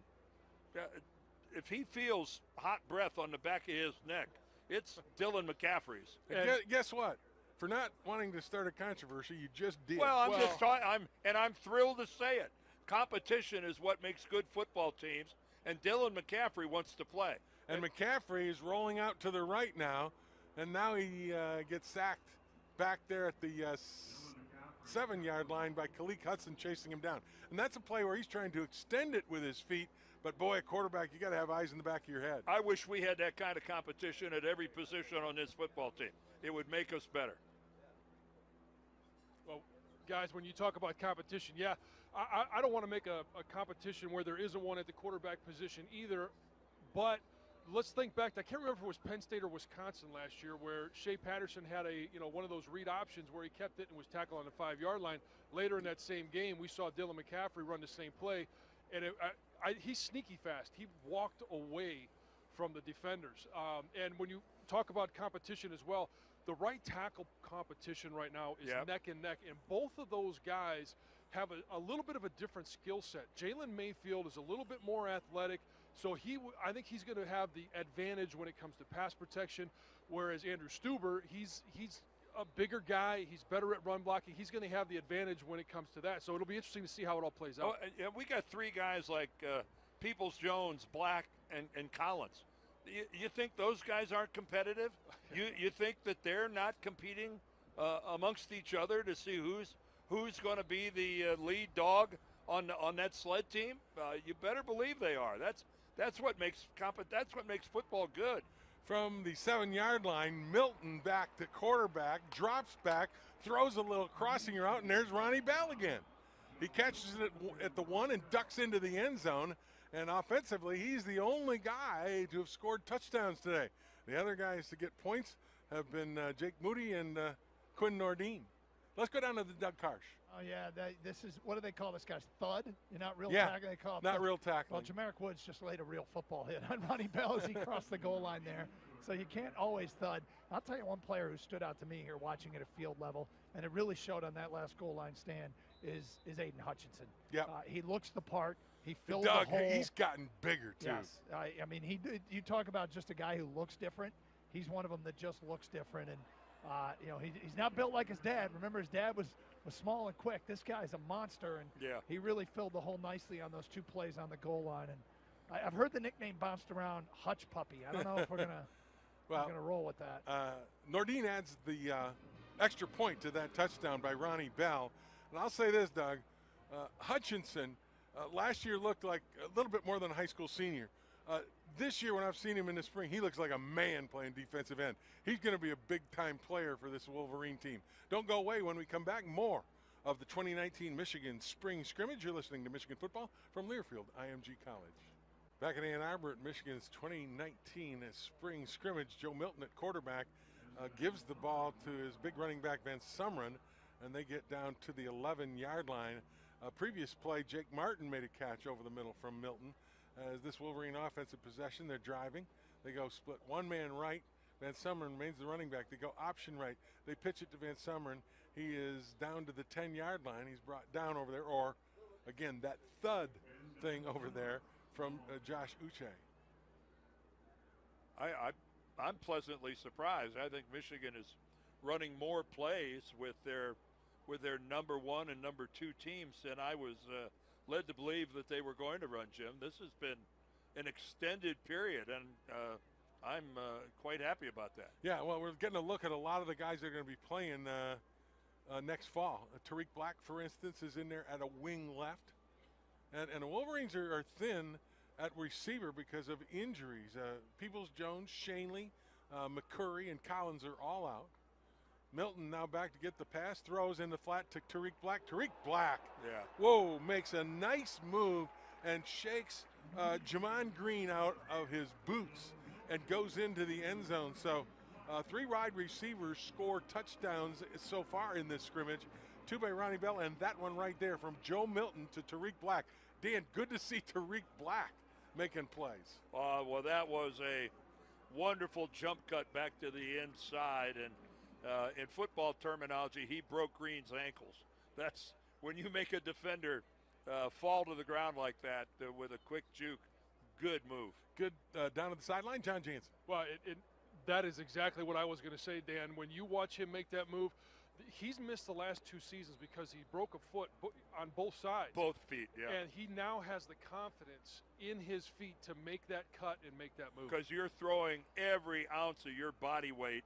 if he feels hot breath on the back of his neck, it's Dylan McCaffrey's. And guess what? For not wanting to start a controversy, you just did. Well, I'm thrilled to say it. Competition is what makes good football teams, and Dylan McCaffrey wants to play. And McCaffrey is rolling out to the right now, and now he gets sacked back there at the 7-yard line by Khaleke Hudson chasing him down. And that's a play where he's trying to extend it with his feet, but boy, a quarterback, you got to have eyes in the back of your head. I wish we had that kind of competition at every position on this football team. It would make us better. Well, guys, when you talk about competition, yeah, I don't want to make a competition where there isn't one at the quarterback position either, but let's think back. I can't remember if it was Penn State or Wisconsin last year where Shea Patterson had one of those read options where he kept it and was tackled on the 5-yard line. Later in that same game, we saw Dylan McCaffrey run the same play, and he's sneaky fast. He walked away from the defenders. And when you talk about competition as well, the right tackle competition right now is neck and neck, and both of those guys have a little bit of a different skill set. Jalen Mayfield is a little bit more athletic, so I think he's going to have the advantage when it comes to pass protection, whereas Andrew Stuber, he's a bigger guy. He's better at run blocking. He's going to have the advantage when it comes to that. So it'll be interesting to see how it all plays out. Oh, we got 3 guys like Peoples-Jones, Black, and Collins. You think those guys aren't competitive? You think that they're not competing amongst each other to see who's going to be the lead dog on that sled team? You better believe they are. That's what makes football good. From the 7-yard line, Milton back to quarterback, drops back, throws a little crossing route, and there's Ronnie Bell again. He catches it at the 1 and ducks into the end zone. And offensively, he's the only guy to have scored touchdowns today. The other guys to get points have been Jake Moody and Quinn Nordine. Let's go down to the Doug Karsh. Oh, yeah, this is, what do they call this, guys? Thud? You're not real tackling? They call it not thud. Real tackling. Well, Jamarick Woods just laid a real football hit on Ronnie Bell as he crossed the goal line there. So you can't always thud. I'll tell you one player who stood out to me here watching at a field level, and it really showed on that last goal line stand, is Aiden Hutchinson. Yep. He looks the part. He filled Doug, the hole. He's gotten bigger, too. Yes. I mean, you talk about just a guy who looks different. He's one of them that just looks different. And, he's not built like his dad. Remember, his dad was small and quick. This guy's a monster, and he really filled the hole nicely on those 2 plays on the goal line. And I've heard the nickname bounced around, Hutch Puppy. I don't know if we're gonna roll with that. Nordine adds the extra point to that touchdown by Ronnie Bell. And I'll say this, Doug. Hutchinson last year looked like a little bit more than a high school senior. This year, when I've seen him in the spring, he looks like a man playing defensive end. He's going to be a big-time player for this Wolverine team. Don't go away. When we come back, more of the 2019 Michigan Spring Scrimmage. You're listening to Michigan Football from Learfield IMG College. Back in Ann Arbor at Michigan's 2019 Spring Scrimmage, Joe Milton at quarterback gives the ball to his big running back, Van Sumeren, and they get down to the 11-yard line. Previous play, Jake Martin made a catch over the middle from Milton. As this Wolverine offensive possession, they're driving. They go split one man right. Van Sumeren remains the running back. They go option right. They pitch it to Van Sumeren. He is down to the 10-yard line. He's brought down over there. Or, again, that thud thing over there from Josh Uche. I'm pleasantly surprised. I think Michigan is running more plays with their number 1 and number 2 teams than I was led to believe that they were going to run, Jim. This has been an extended period, and I'm quite happy about that. Yeah, well, we're getting a look at a lot of the guys that are going to be playing next fall. Tariq Black, for instance, is in there at a wing left. And the Wolverines are thin at receiver because of injuries. Peoples-Jones, Shanley, McCurry, and Collins are all out. Milton now back to get the pass, throws in the flat to Tariq Black. Tariq Black, whoa, makes a nice move and shakes Jamon Green out of his boots and goes into the end zone. So 3 wide receivers score touchdowns so far in this scrimmage. 2 by Ronnie Bell, and that one right there from Joe Milton to Tariq Black. Dan, good to see Tariq Black making plays. Well, that was a wonderful jump cut back to the inside, and in football terminology, he broke Green's ankles. That's when you make a defender fall to the ground like that with a quick juke. Good move. Good down at the sideline, John Jansen. Well, that is exactly what I was going to say, Dan. When you watch him make that move, he's missed the last 2 seasons because he broke a foot on both sides. Both feet, yeah. And he now has the confidence in his feet to make that cut and make that move. Because you're throwing every ounce of your body weight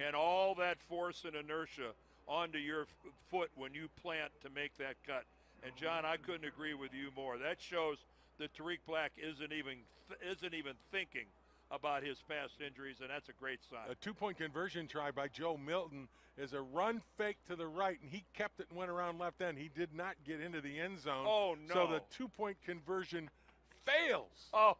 and all that force and inertia onto your foot when you plant to make that cut. And, John, I couldn't agree with you more. That shows that Tariq Black isn't even thinking about his past injuries, and that's a great sign. A 2-point conversion try by Joe Milton is a run fake to the right, and he kept it and went around left end. He did not get into the end zone. Oh, no. So the 2-point conversion fails. Oh,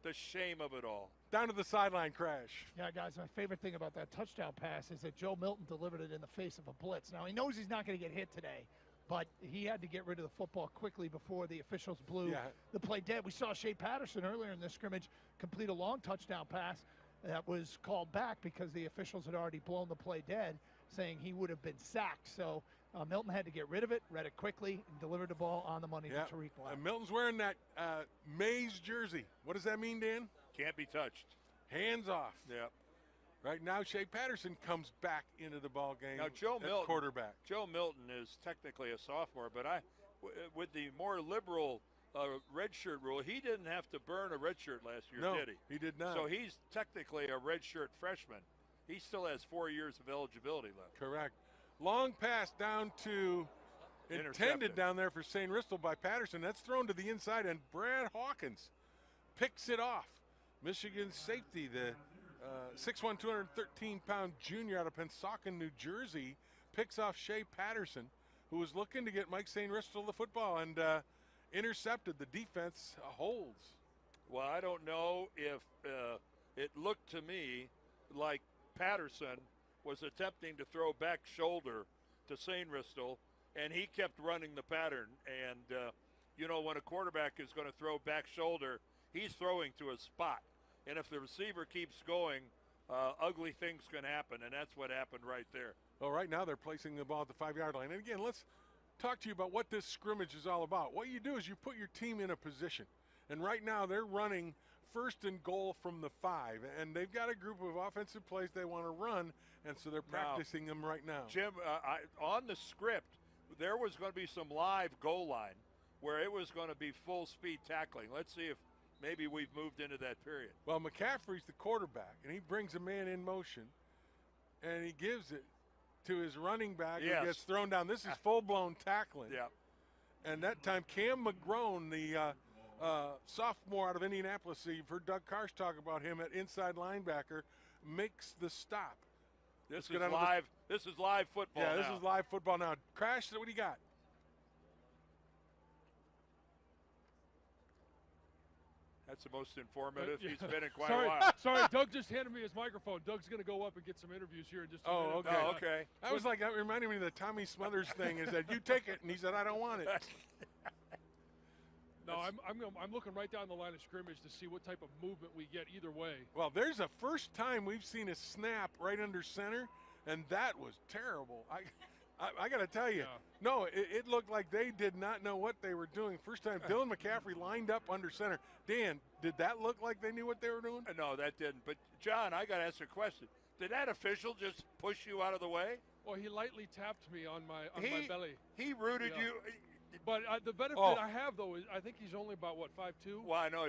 the shame of it all. Down to the sideline crash. Yeah, guys, my favorite thing about that touchdown pass is that Joe Milton delivered it in the face of a blitz. Now, he knows he's not going to get hit today, but he had to get rid of the football quickly before the officials blew the play dead. We saw Shea Patterson earlier in this scrimmage complete a long touchdown pass that was called back because the officials had already blown the play dead, saying he would have been sacked. So Milton had to get rid of it, read it quickly, and delivered the ball on the money to Tariq Black. Milton's wearing that Mays jersey. What does that mean, Dan? Can't be touched. Hands off. Yep. Right now, Shea Patterson comes back into the ball game. Now, Joe Milton, quarterback. Joe Milton is technically a sophomore, but with the more liberal redshirt rule, he didn't have to burn a redshirt last year, no, did he? He did not. So he's technically a redshirt freshman. He still has 4 years of eligibility left. Correct. Long pass down to intended down there for St. Ristel by Patterson. That's thrown to the inside, and Brad Hawkins picks it off. Michigan's safety, the 6'1", 213-pound junior out of Pennsauken, New Jersey, picks off Shea Patterson, who was looking to get Mike St. Ristel the football, and intercepted. The defense holds. Well, I don't know if it looked to me like Patterson was attempting to throw back shoulder to St. Ristel, and he kept running the pattern. And, when a quarterback is going to throw back shoulder, he's throwing to a spot. And if the receiver keeps going, ugly things can happen, and that's what happened right there. Well, right now they're placing the ball at the 5-yard line. And again, let's talk to you about what this scrimmage is all about. What you do is you put your team in a position. And right now they're running 1st and goal from the 5. And they've got a group of offensive plays they want to run, and so they're practicing them right now. Jim, on the script, there was going to be some live goal line where it was going to be full-speed tackling. Let's see if maybe we've moved into that period. Well, McCaffrey's the quarterback, and he brings a man in motion, and he gives it to his running back who gets thrown down. This is full-blown tackling. Yeah. And that time, Cam McGrone, the sophomore out of Indianapolis, you've heard Doug Karsh talk about him at inside linebacker, makes the stop. This is live. This is live football. Yeah, now. This is live football now. Crash, what do you got? That's the most informative he's been in quite a while. Sorry, Doug just handed me his microphone. Doug's going to go up and get some interviews here in just a minute. Okay. Oh, okay. That reminded me of the Tommy Smothers thing. Is that you take it, and he said, I don't want it. No, I'm looking right down the line of scrimmage to see what type of movement we get either way. Well, there's a first time we've seen a snap right under center, and that was terrible. I got to tell you, no, it looked like they did not know what they were doing. First time Dylan McCaffrey lined up under center. Dan, did that look like they knew what they were doing? No, that didn't. But, John, I got to ask a question. Did that official just push you out of the way? Well, he lightly tapped me on my belly. He rooted you. But the benefit I have, though, is I think he's only about, 5'2"? Well, I know.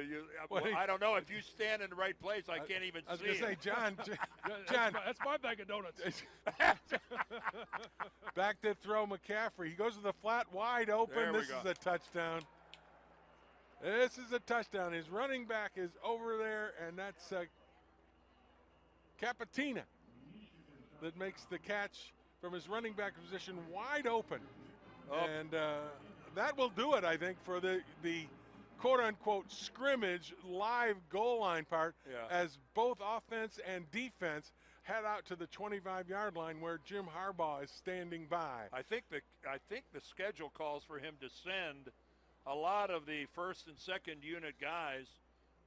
I don't know. If you stand in the right place, I can't even see I was going to say, John. That's my bag of donuts. Back to throw McCaffrey. He goes to the flat, wide open. This is a touchdown. This is a touchdown. His running back is over there, and that's Capatina that makes the catch from his running back position wide open. And that will do it, I think, for the quote-unquote scrimmage live goal line part as both offense and defense head out to the 25-yard line where Jim Harbaugh is standing by. I think the schedule calls for him to send a lot of the first and second unit guys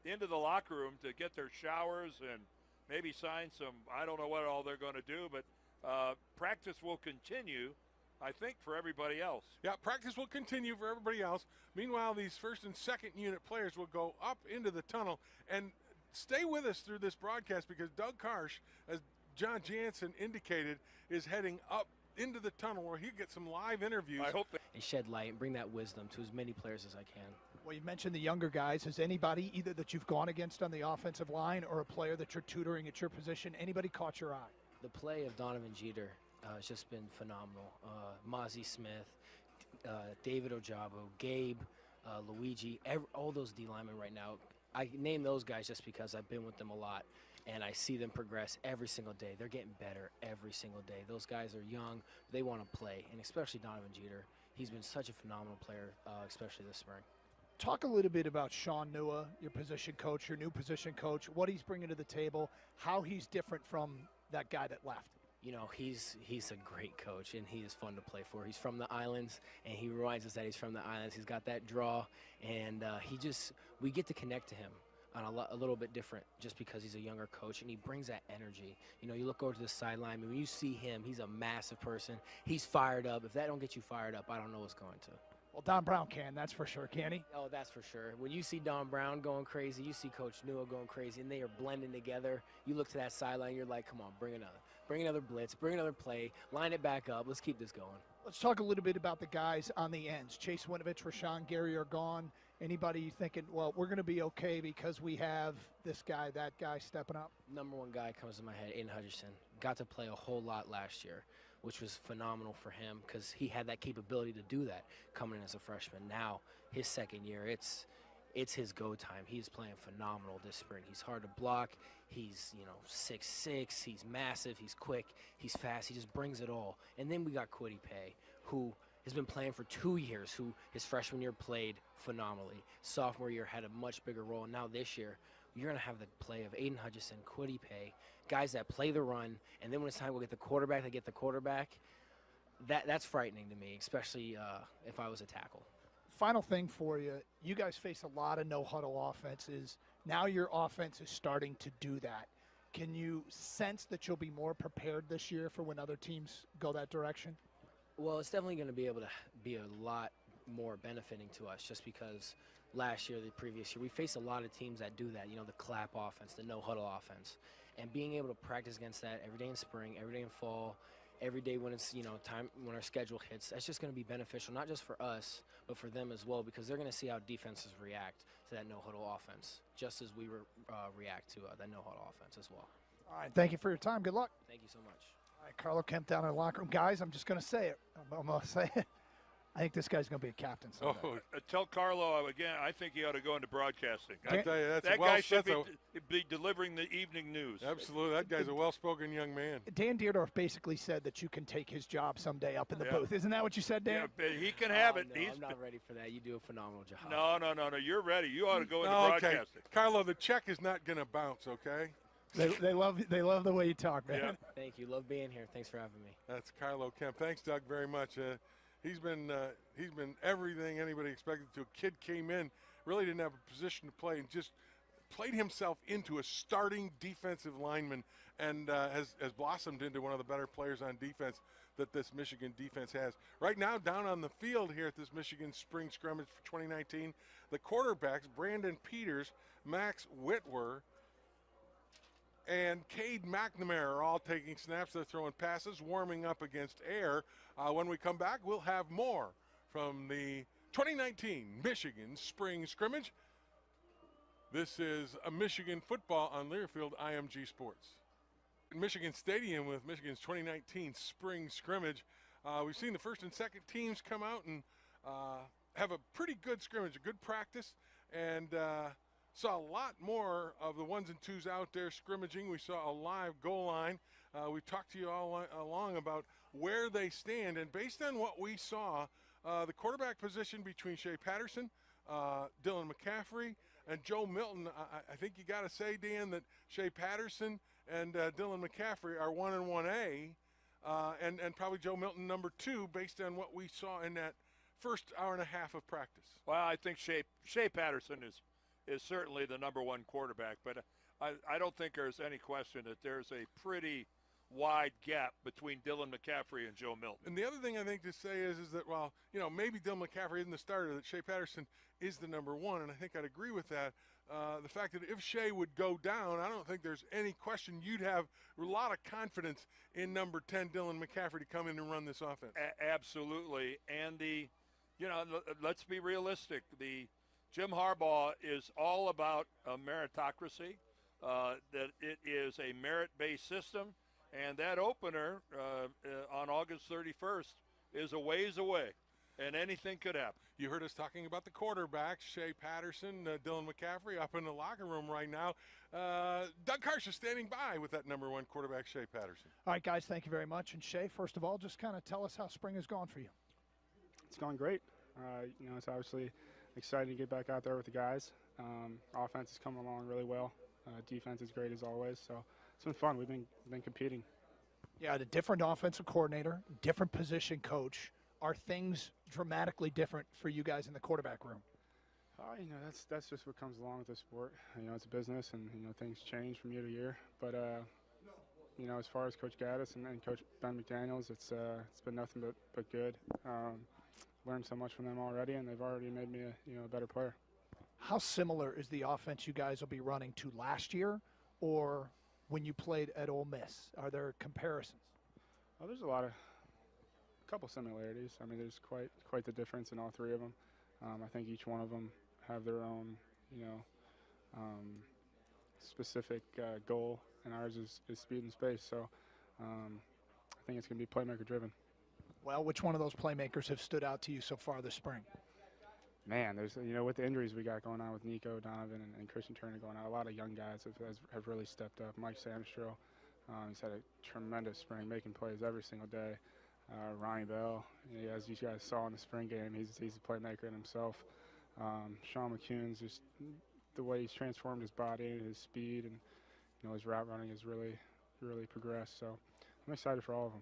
into the locker room to get their showers and maybe sign some, I don't know what all they're going to do, but practice will continue. I think, for everybody else. Yeah, practice will continue for everybody else. Meanwhile, these first and second unit players will go up into the tunnel. And stay with us through this broadcast because Doug Karsh, as John Jansen indicated, is heading up into the tunnel where he'll get some live interviews. I hope that. And shed light and bring that wisdom to as many players as I can. Well, you mentioned the younger guys. Has anybody, either that you've gone against on the offensive line or a player that you're tutoring at your position, anybody caught your eye? The play of Donovan Jeter has just been phenomenal. Mozzie Smith, David Ojabo, Gabe, Luigi, all those D linemen right now. I name those guys just because I've been with them a lot, and I see them progress every single day. They're getting better every single day. Those guys are young. They want to play, and especially Donovan Jeter. He's been such a phenomenal player, especially this spring. Talk a little bit about Sean Nua, your position coach, your new position coach, what he's bringing to the table, how he's different from that guy that left. You know, he's a great coach, and he is fun to play for. He's from the islands, and he reminds us that he's from the islands. He's got that draw, and we get to connect to him on a little bit different just because he's a younger coach, and he brings that energy. You know, you look over to the sideline, and when you see him, he's a massive person. He's fired up. If that don't get you fired up, I don't know what's going to. Well, Don Brown can, that's for sure, can he? Oh, that's for sure. When you see Don Brown going crazy, you see Coach Nua going crazy, and they are blending together. You look to that sideline, you're like, come on, bring another blitz, bring another play, line it back up. Let's keep this going. Let's talk a little bit about the guys on the ends. Chase Winovich, Rashawn Gary are gone. Anybody thinking, well, we're going to be okay because we have this guy, that guy stepping up? Number one guy comes to my head, Aiden Hutchinson. Got to play a whole lot last year, which was phenomenal for him because he had that capability to do that coming in as a freshman. Now, his second year, it's his go time. He's playing phenomenal this spring. He's hard to block. He's, 6'6". He's massive. He's quick. He's fast. He just brings it all. And then we got Kwity Paye, who has been playing for 2 years, who his freshman year played phenomenally. Sophomore year had a much bigger role. And now this year, you're going to have the play of Aiden Hutchinson, Kwity Paye, guys that play the run, and then when it's time to get the quarterback, they get the quarterback. That's frightening to me, especially if I was a tackle. Final thing for you, you guys face a lot of no-huddle offenses. Now your offense is starting to do that. Can you sense that you'll be more prepared this year for when other teams go that direction? Well, it's definitely going to be able to be a lot more benefiting to us just because last year, the previous year, we faced a lot of teams that do that, the clap offense, the no-huddle offense. And being able to practice against that every day in spring, every day in fall, every day when it's, time when our schedule hits, that's just going to be beneficial, not just for us, but for them as well, because they're going to see how defenses react to that no-huddle offense, just as we react to that no-huddle offense as well. All right, thank you for your time. Good luck. Thank you so much. All right, Carlo Kemp down in the locker room. Guys, I'm just going to say it. I'm going to say it. I think this guy's going to be a captain someday. Tell Carlo again. I think he ought to go into broadcasting. I tell you, that guy should be delivering the evening news. Absolutely, that guy's a well-spoken young man. Dan Deerdorf basically said that you can take his job someday up in the booth. Isn't that what you said, Dan? Yeah, he can have it. No, I'm not ready for that. You do a phenomenal job. No. You're ready. You ought to go into broadcasting. Okay. Carlo, the check is not going to bounce. Okay. They love the way you talk, man. Yeah. Thank you. Love being here. Thanks for having me. That's Carlo Kemp. Thanks, Doug, very much. He's been everything anybody expected to. A kid came in, really didn't have a position to play, and just played himself into a starting defensive lineman, and has blossomed into one of the better players on defense that this Michigan defense has. Right now, down on the field here at this Michigan spring scrimmage for 2019, the quarterbacks, Brandon Peters, Max Whitwer, and Cade McNamara are all taking snaps. They're throwing passes, warming up against air. When we come back, we'll have more from the 2019 Michigan Spring Scrimmage. This is a Michigan football on Learfield IMG Sports. Michigan Stadium with Michigan's 2019 Spring Scrimmage. We've seen the first and second teams come out and have a pretty good scrimmage, a good practice, and saw a lot more of the ones and twos out there scrimmaging. We saw a live goal line. We talked to you all along about where they stand, and based on what we saw, the quarterback position between Shea Patterson, Dylan McCaffrey, and Joe Milton, I think you got to say, Dan, that Shea Patterson and Dylan McCaffrey are 1 and 1A, and probably Joe Milton number 2 based on what we saw in that first hour and a half of practice. Well, I think Shea Patterson is certainly the number 1 quarterback, but I don't think there's any question that there's a pretty wide gap between Dylan McCaffrey and Joe Milton. And the other thing I think to say is that, well, maybe Dylan McCaffrey isn't the starter, that Shea Patterson is the number one, and I think I'd agree with that. The fact that if Shea would go down, I don't think there's any question you'd have a lot of confidence in number 10, Dylan McCaffrey, to come in and run this offense. Absolutely. And let's be realistic. The Jim Harbaugh is all about meritocracy, that it is a merit-based system, and that opener on August 31st is a ways away, and anything could happen. You heard us talking about the quarterbacks, Shea Patterson, Dylan McCaffrey, up in the locker room right now. Doug Karsh is standing by with that number one quarterback, Shea Patterson. All right, guys, thank you very much. And Shea, first of all, just kind of tell us how spring has gone for you. It's gone great. It's obviously exciting to get back out there with the guys. Offense is coming along really well. Defense is great as always. So it's been fun. We've been competing. Yeah, the different offensive coordinator, different position coach. Are things dramatically different for you guys in the quarterback room? That's just what comes along with the sport. It's a business, and things change from year to year. But as far as Coach Gaddis and Coach Ben McDaniels, it's been nothing but good. Learned so much from them already, and they've already made me a better player. How similar is the offense you guys will be running to last year, or when you played at Ole Miss? Are there comparisons? Well, there's a couple similarities. I mean, there's quite the difference in all three of them. I think each one of them have their own, specific goal, and ours is speed and space. So I think it's going to be playmaker driven. Well, which one of those playmakers have stood out to you so far this spring? Man, there's with the injuries we got going on with Nico Donovan and Christian Turner going on, a lot of young guys have really stepped up. Mike Samstro, he's had a tremendous spring, making plays every single day. Ronnie Bell, as you guys saw in the spring game, he's a playmaker in himself. Sean McCune's just the way he's transformed his body and his speed, and his route running has really progressed. So I'm excited for all of them.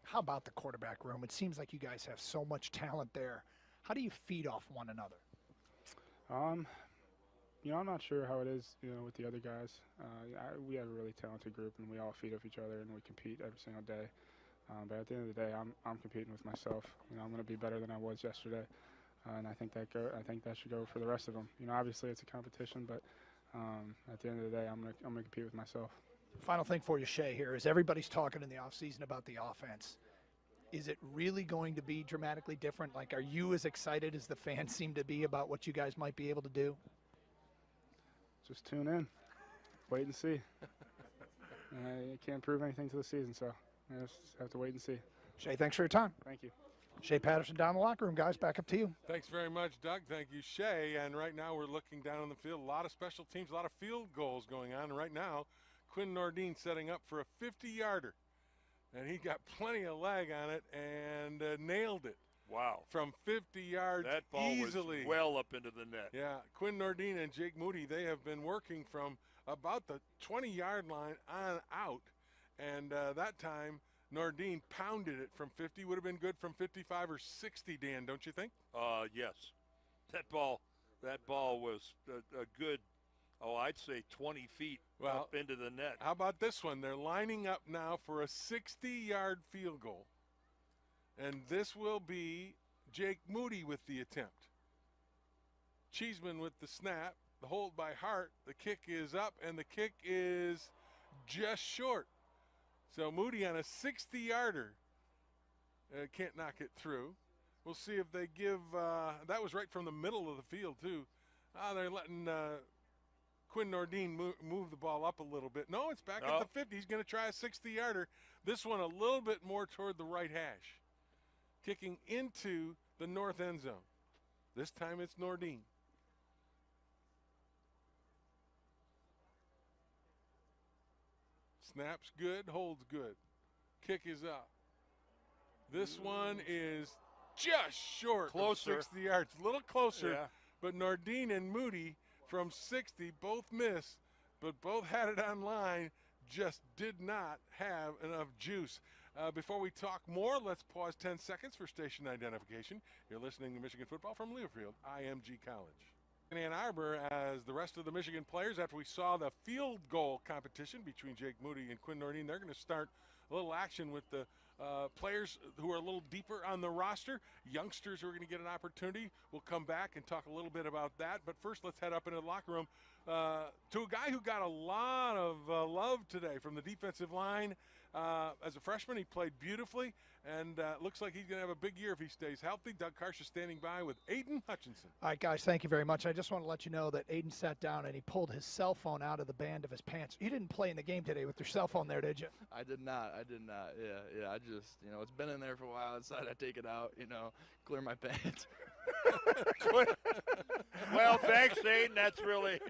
How about the quarterback room? It seems like you guys have so much talent there. How do you feed off one another? I'm not sure how it is, with the other guys. We have a really talented group, and we all feed off each other, and we compete every single day. But at the end of the day, I'm competing with myself. I'm going to be better than I was yesterday, and I think that should go for the rest of them. Obviously it's a competition, but at the end of the day, I'm going to compete with myself. Final thing for you, Shea, here is everybody's talking in the offseason about the offense. Is it really going to be dramatically different? Like, are you as excited as the fans seem to be about what you guys might be able to do? Just tune in, wait and see. I can't prove anything to the season, so I just have to wait and see. Shea, thanks for your time. Thank you. Shea Patterson down the locker room, guys. Back up to you. Thanks very much, Doug. Thank you, Shea. And right now we're looking down on the field. A lot of special teams, a lot of field goals going on. And right now, Quinn Nordine setting up for a 50-yarder. And he got plenty of leg on it and nailed it. Wow. From 50 yards that ball easily. Was well up into the net. Yeah, Quinn Nordine and Jake Moody, they have been working from about the 20-yard line on out. And that time, Nordine pounded it from 50. Would have been good from 55 or 60, Dan, don't you think? Yes. That ball was a good, I'd say 20 feet up into the net. How about this one? They're lining up now for a 60-yard field goal. And this will be Jake Moody with the attempt. Cheeseman with the snap, the hold by Hart. The kick is up, and the kick is just short. So Moody on a 60-yarder can't knock it through. We'll see if they give that was right from the middle of the field, too. They're letting Quinn Nordine move the ball up a little bit. No, it's back at the 50. He's going to try a 60-yarder. This one a little bit more toward the right hash. Kicking into the north end zone. This time it's Nordine. Snaps good, holds good. Kick is up. This one is just short. Closer. 60 yards. A little closer. Yeah. But Nordine and Moody from 60 both missed, but both had it on line. Just did not have enough juice. Before we talk more, let's pause 10 seconds for station identification. You're listening to Michigan Football from Learfield, IMG College. In Ann Arbor, as the rest of the Michigan players, after we saw the field goal competition between Jake Moody and Quinn Nordine, they're going to start a little action with the players who are a little deeper on the roster. Youngsters who are going to get an opportunity. We'll come back and talk a little bit about that. But first, let's head up into the locker room to a guy who got a lot of love today from the defensive line. As a freshman, he played beautifully, and looks like he's going to have a big year if he stays healthy. Doug Karsh is standing by with Aiden Hutchinson. All right, guys, thank you very much. I just want to let you know that Aiden sat down and he pulled his cell phone out of the band of his pants. You didn't play in the game today with your cell phone there, did you? I did not. Yeah. I just, it's been in there for a while. I decided I'd take it out, clear my pants. Well, thanks, Aiden. That's really.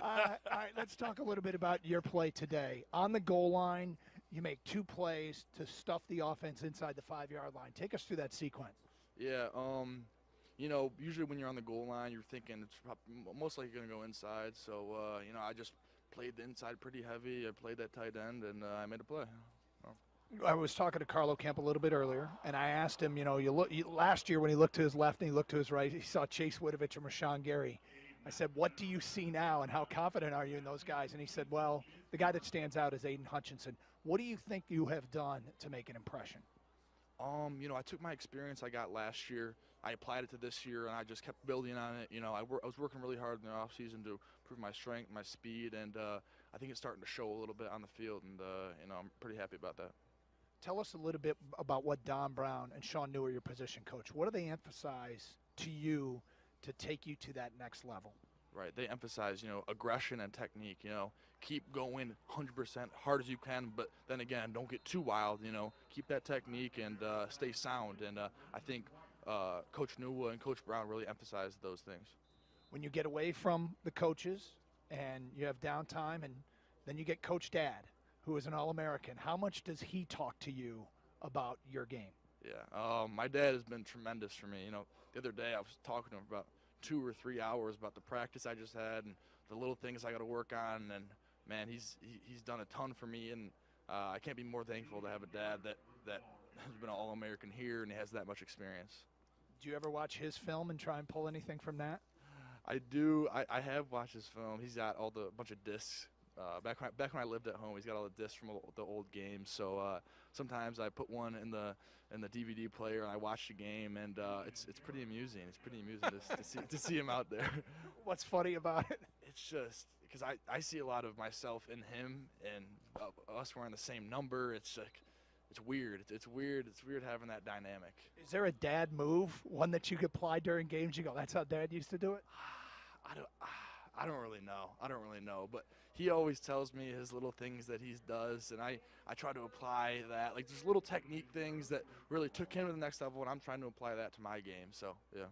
All right, let's talk a little bit about your play today. On the goal line, you make 2 plays to stuff the offense inside the 5-yard line. Take us through that sequence. Yeah, usually when you're on the goal line, you're thinking it's most likely going to go inside. So, I just played the inside pretty heavy. I played that tight end, and I made a play. I was talking to Carlo Kemp a little bit earlier, and I asked him, last year when he looked to his left and he looked to his right, he saw Chase Winovich and Rashawn Gary. I said, what do you see now, and how confident are you in those guys? And he said, well, the guy that stands out is Aiden Hutchinson. What do you think you have done to make an impression? I took my experience I got last year. I applied it to this year, and I just kept building on it. I was working really hard in the offseason to improve my strength, my speed, and I think it's starting to show a little bit on the field, and, I'm pretty happy about that. Tell us a little bit about what Don Brown and Sean Newer, your position coach, what do they emphasize to you to take you to that next level? Right. They emphasize, aggression and technique, keep going 100% hard as you can, but then again, don't get too wild, keep that technique and stay sound. And I think Coach Newell and Coach Brown really emphasize those things. When you get away from the coaches and you have downtime and then you get Coach Dad, who is an All-American, how much does he talk to you about your game? Yeah. My dad has been tremendous for me. The other day I was talking to him about 2 or 3 hours about the practice I just had and the little things I got to work on, and man, he's done a ton for me, and I can't be more thankful to have a dad that has been an All-American here and has that much experience. Do you ever watch his film and try and pull anything from that? I do. I have watched his film. He's got a bunch of discs. Back when I lived at home, he's got all the discs from the old games. So sometimes I put one in the DVD player and I watch the game, and it's pretty amusing. It's pretty amusing to see him out there. What's funny about it? It's just because I see a lot of myself in him, and us wearing the same number. It's like it's weird. It's weird. It's weird having that dynamic. Is there a dad move, one that you could apply during games? You go, that's how Dad used to do it. I don't really know, but he always tells me his little things that he does, and I try to apply that. Like, there's little technique things that really took him to the next level, and I'm trying to apply that to my game. So, yeah.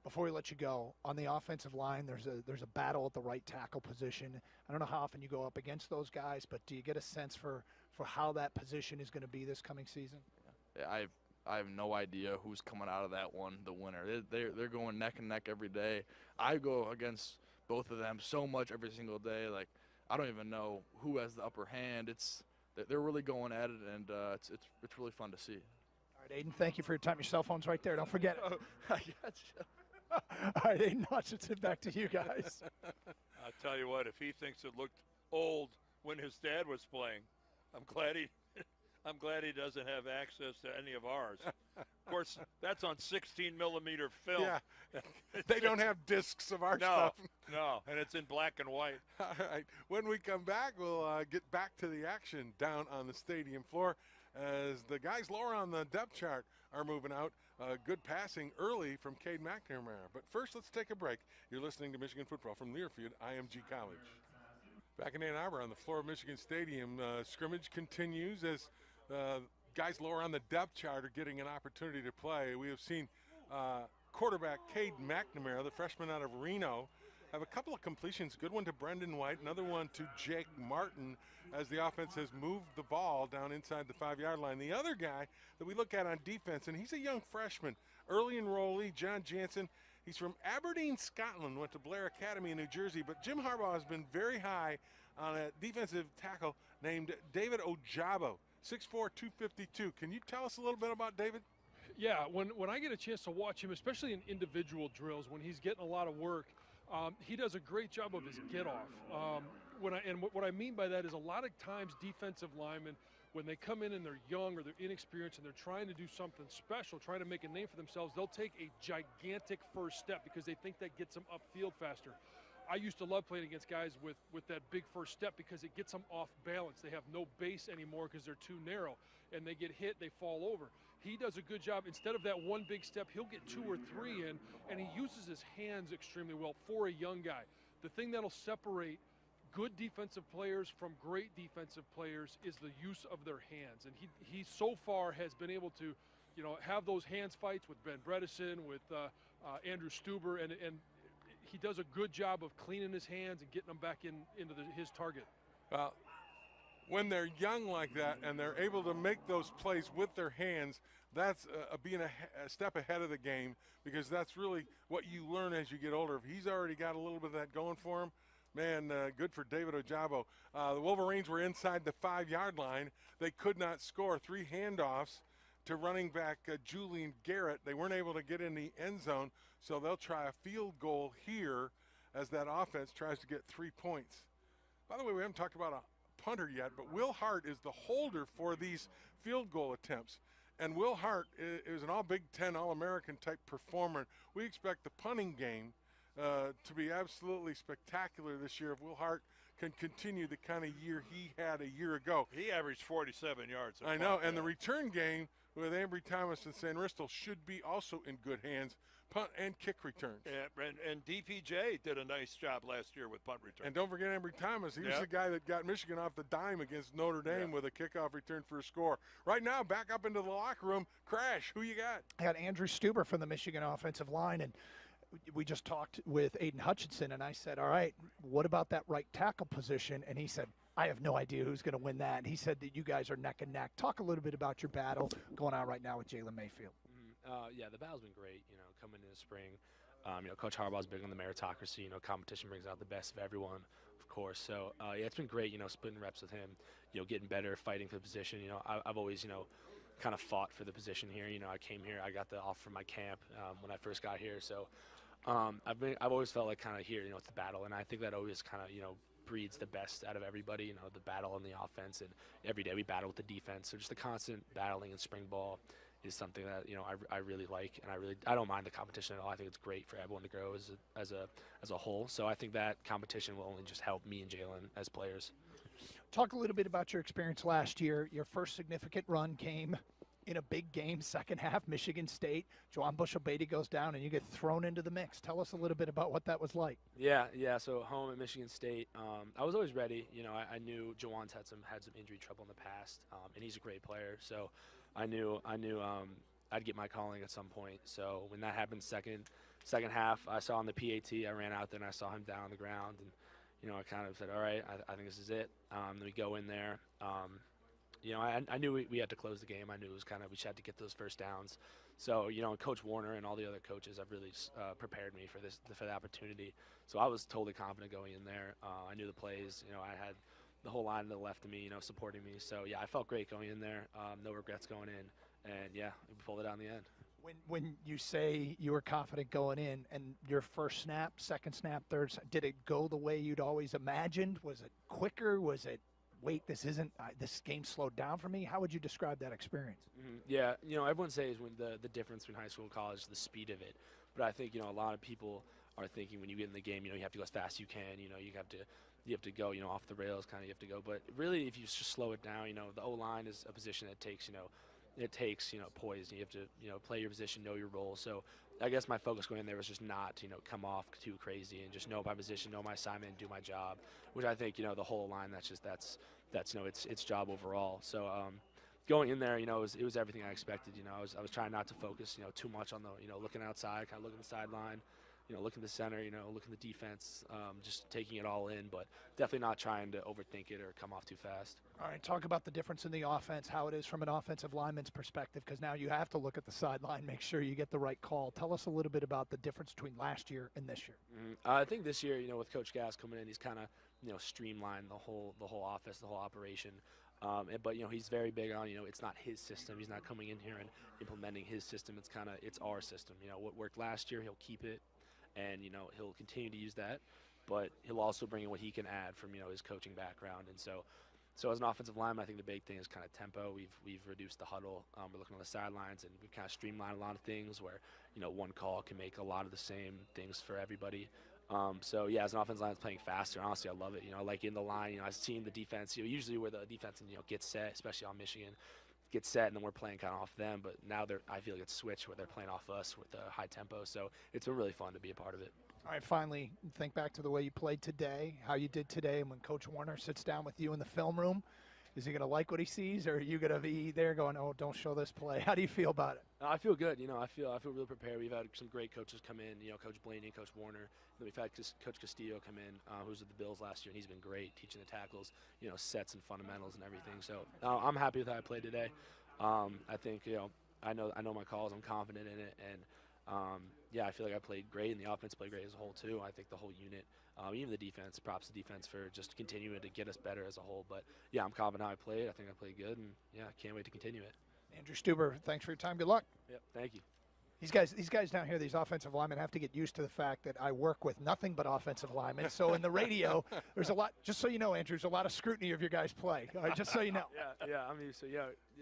Before we let you go, on the offensive line, there's a battle at the right tackle position. I don't know how often you go up against those guys, but do you get a sense for how that position is going to be this coming season? Yeah, I have no idea who's coming out of that one, the winner. They're going neck and neck every day. I go against both of them so much every single day. Like, I don't even know who has the upper hand. They're really going at it, and it's really fun to see. All right, Aiden, thank you for your time. Your cell phone's right there. Don't forget it. Oh, I gotcha. All right, Aiden Hutchinson, back to you guys. I'll tell you what, if he thinks it looked old when his dad was playing, I'm glad he doesn't have access to any of ours. Of course, that's on 16-millimeter film. Yeah, they don't have discs of our stuff. No, and it's in black and white. All right, when we come back, we'll get back to the action down on the stadium floor as the guys lower on the depth chart are moving out. Good passing early from Cade McNamara. But first, let's take a break. You're listening to Michigan Football from Learfield, IMG College. Back in Ann Arbor on the floor of Michigan Stadium, scrimmage continues as guys lower on the depth chart are getting an opportunity to play. We have seen quarterback Cade McNamara, the freshman out of Reno, have a couple of completions. Good one to Brendan White, another one to Jake Martin as the offense has moved the ball down inside the 5-yard line. The other guy that we look at on defense, and he's a young freshman, early enrollee, John Jansen. He's from Aberdeen, Scotland, went to Blair Academy in New Jersey, but Jim Harbaugh has been very high on a defensive tackle named David Ojabo, 6'4", 252. Can you tell us a little bit about David? Yeah, when I get a chance to watch him, especially in individual drills, when he's getting a lot of work, he does a great job of his get-off. What I mean by that is a lot of times defensive linemen when they come in and they're young or they're inexperienced and they're trying to do something special, trying to make a name for themselves, they'll take a gigantic first step because they think that gets them upfield faster. I used to love playing against guys with that big first step because it gets them off balance. They have no base anymore because they're too narrow, and they get hit, they fall over. He does a good job. Instead of that one big step, he'll get 2 or 3 in, and he uses his hands extremely well for a young guy. The thing that'll separate good defensive players from great defensive players is the use of their hands, and he so far has been able to, have those hands fights with Ben Bredesen, with Andrew Stuber, and he does a good job of cleaning his hands and getting them back into his target. Well, when they're young like that and they're able to make those plays with their hands, that's being a step ahead of the game, because that's really what you learn as you get older. If he's already got a little bit of that going for him, man, good for David Ojabo. The Wolverines were inside the 5-yard line. They could not score. 3 handoffs to running back Julian Garrett. They weren't able to get in the end zone, so they'll try a field goal here as that offense tries to get 3 points. By the way, we haven't talked about a punter yet, but Will Hart is the holder for these field goal attempts. And Will Hart is an all-Big Ten, All-American type performer. We expect the punting game to be absolutely spectacular this year if Will Hart can continue the kind of year he had a year ago. He averaged 47 yards. I know, and the return game with Ambry Thomas and San Ristel should be also in good hands, punt and kick returns. Yeah, and DPJ did a nice job last year with punt return. And don't forget Ambry Thomas. He was the guy that got Michigan off the dime against Notre Dame with a kickoff return for a score. Right now, back up into the locker room. Crash, who you got? I got Andrew Stuber from the Michigan offensive line, and we just talked with Aiden Hutchinson, and I said, all right, what about that right tackle position? And he said, I have no idea who's going to win that. And he said that you guys are neck and neck. Talk a little bit about your battle going on right now with Jalen Mayfield. Yeah, the battle's been great, coming into spring. Coach Harbaugh's big on the meritocracy. Competition brings out the best of everyone, of course. So, yeah, it's been great, splitting reps with him, getting better, fighting for the position. I've always, kind of fought for the position here. I came here, I got the offer from my camp when I first got here. So I've always felt like kind of here, it's the battle. And I think that always kind of, breeds the best out of everybody, the battle on the offense. And every day we battle with the defense. So just the constant battling in spring ball is something that I really like, and I don't mind the competition at all. I think it's great for everyone to grow as a whole. So I think that competition will only just help me and Jalen as players. Talk a little bit about your experience last year. Your first significant run came in a big game, second half, Michigan State. Juwan Bushell-Beatty goes down, and you get thrown into the mix. Tell us a little bit about what that was like. Yeah. So home at Michigan State, I was always ready. I knew Juwan's had some injury trouble in the past, and he's a great player. So I knew I'd get my calling at some point. So when that happened, second half, I saw on the PAT, I ran out there and I saw him down on the ground, and I kind of said, all right, I think this is it. Then we go in there. I knew we had to close the game. I knew it was kind of, we just had to get those first downs. So, Coach Warner and all the other coaches have really prepared me for the opportunity. So I was totally confident going in there. I knew the plays. I had the whole line to the left of me, supporting me. So, yeah, I felt great going in there. No regrets going in. And, yeah, we pulled it out in the end. When you say you were confident going in, and your first snap, second snap, third, did it go the way you'd always imagined? Was it quicker? Was it, wait, this game slowed down for me? How would you describe that experience? Yeah, everyone says when the difference between high school and college is the speed of it. But I think, a lot of people are thinking when you get in the game, you have to go as fast as you can. You have to go, off the rails, kind of you have to go. But really, if you just slow it down, the O-line is a position that takes, poise. You have to, play your position, know your role. So I guess my focus going in there was just not to, come off too crazy and just know my position, know my assignment, and do my job, which I think, the whole line, that's its job overall. So going in there, it was everything I expected. I was trying not to focus, too much on the, looking outside, kind of looking at the sideline, looking at the center, looking at the defense, just taking it all in, but definitely not trying to overthink it or come off too fast. All right, talk about the difference in the offense, how it is from an offensive lineman's perspective, because now you have to look at the sideline, make sure you get the right call. Tell us a little bit about the difference between last year and this year. I think this year, with Coach Gass coming in, he's kind of, streamlined the whole offense, the whole operation. But he's very big on, it's not his system. He's not coming in here and implementing his system. It's our system. What worked last year, he'll keep it, and he'll continue to use that. But he'll also bring in what he can add from his coaching background. And so So as an offensive lineman, I think the big thing is kind of tempo. We've reduced the huddle. We're looking on the sidelines, and we've kind of streamlined a lot of things where, one call can make a lot of the same things for everybody. So yeah, as an offensive line, it's playing faster. Honestly, I love it. Like in the line, I've seen the defense. Usually where the defense gets set, especially on Michigan, gets set, and then we're playing kind of off them. But now I feel like it's switched where they're playing off us with a high tempo. So it's been really fun to be a part of it. All right, finally, think back to the way you played today, how you did today, and when Coach Warner sits down with you in the film room, is he going to like what he sees, or are you going to be there going, oh, don't show this play? How do you feel about it? I feel good. I feel really prepared. We've had some great coaches come in, Coach Blaney and Coach Warner. Then we've had Coach Castillo come in, who was with the Bills last year, and he's been great teaching the tackles, sets and fundamentals and everything. So I'm happy with how I played today. I think, I know my calls. I'm confident in it, and yeah, I feel like I played great, and the offense played great as a whole too. I think the whole unit, even the defense, props to defense for just continuing to get us better as a whole. But yeah, I'm confident how I played. I think I played good, and yeah, can't wait to continue it. Andrew Stuber, thanks for your time. Good luck. Yep, thank you. These guys down here, these offensive linemen, have to get used to the fact that I work with nothing but offensive linemen. So in the radio, there's a lot. Just so you know, Andrew, there's a lot of scrutiny of your guys' play. All right, just so you know. Yeah. I'm used to.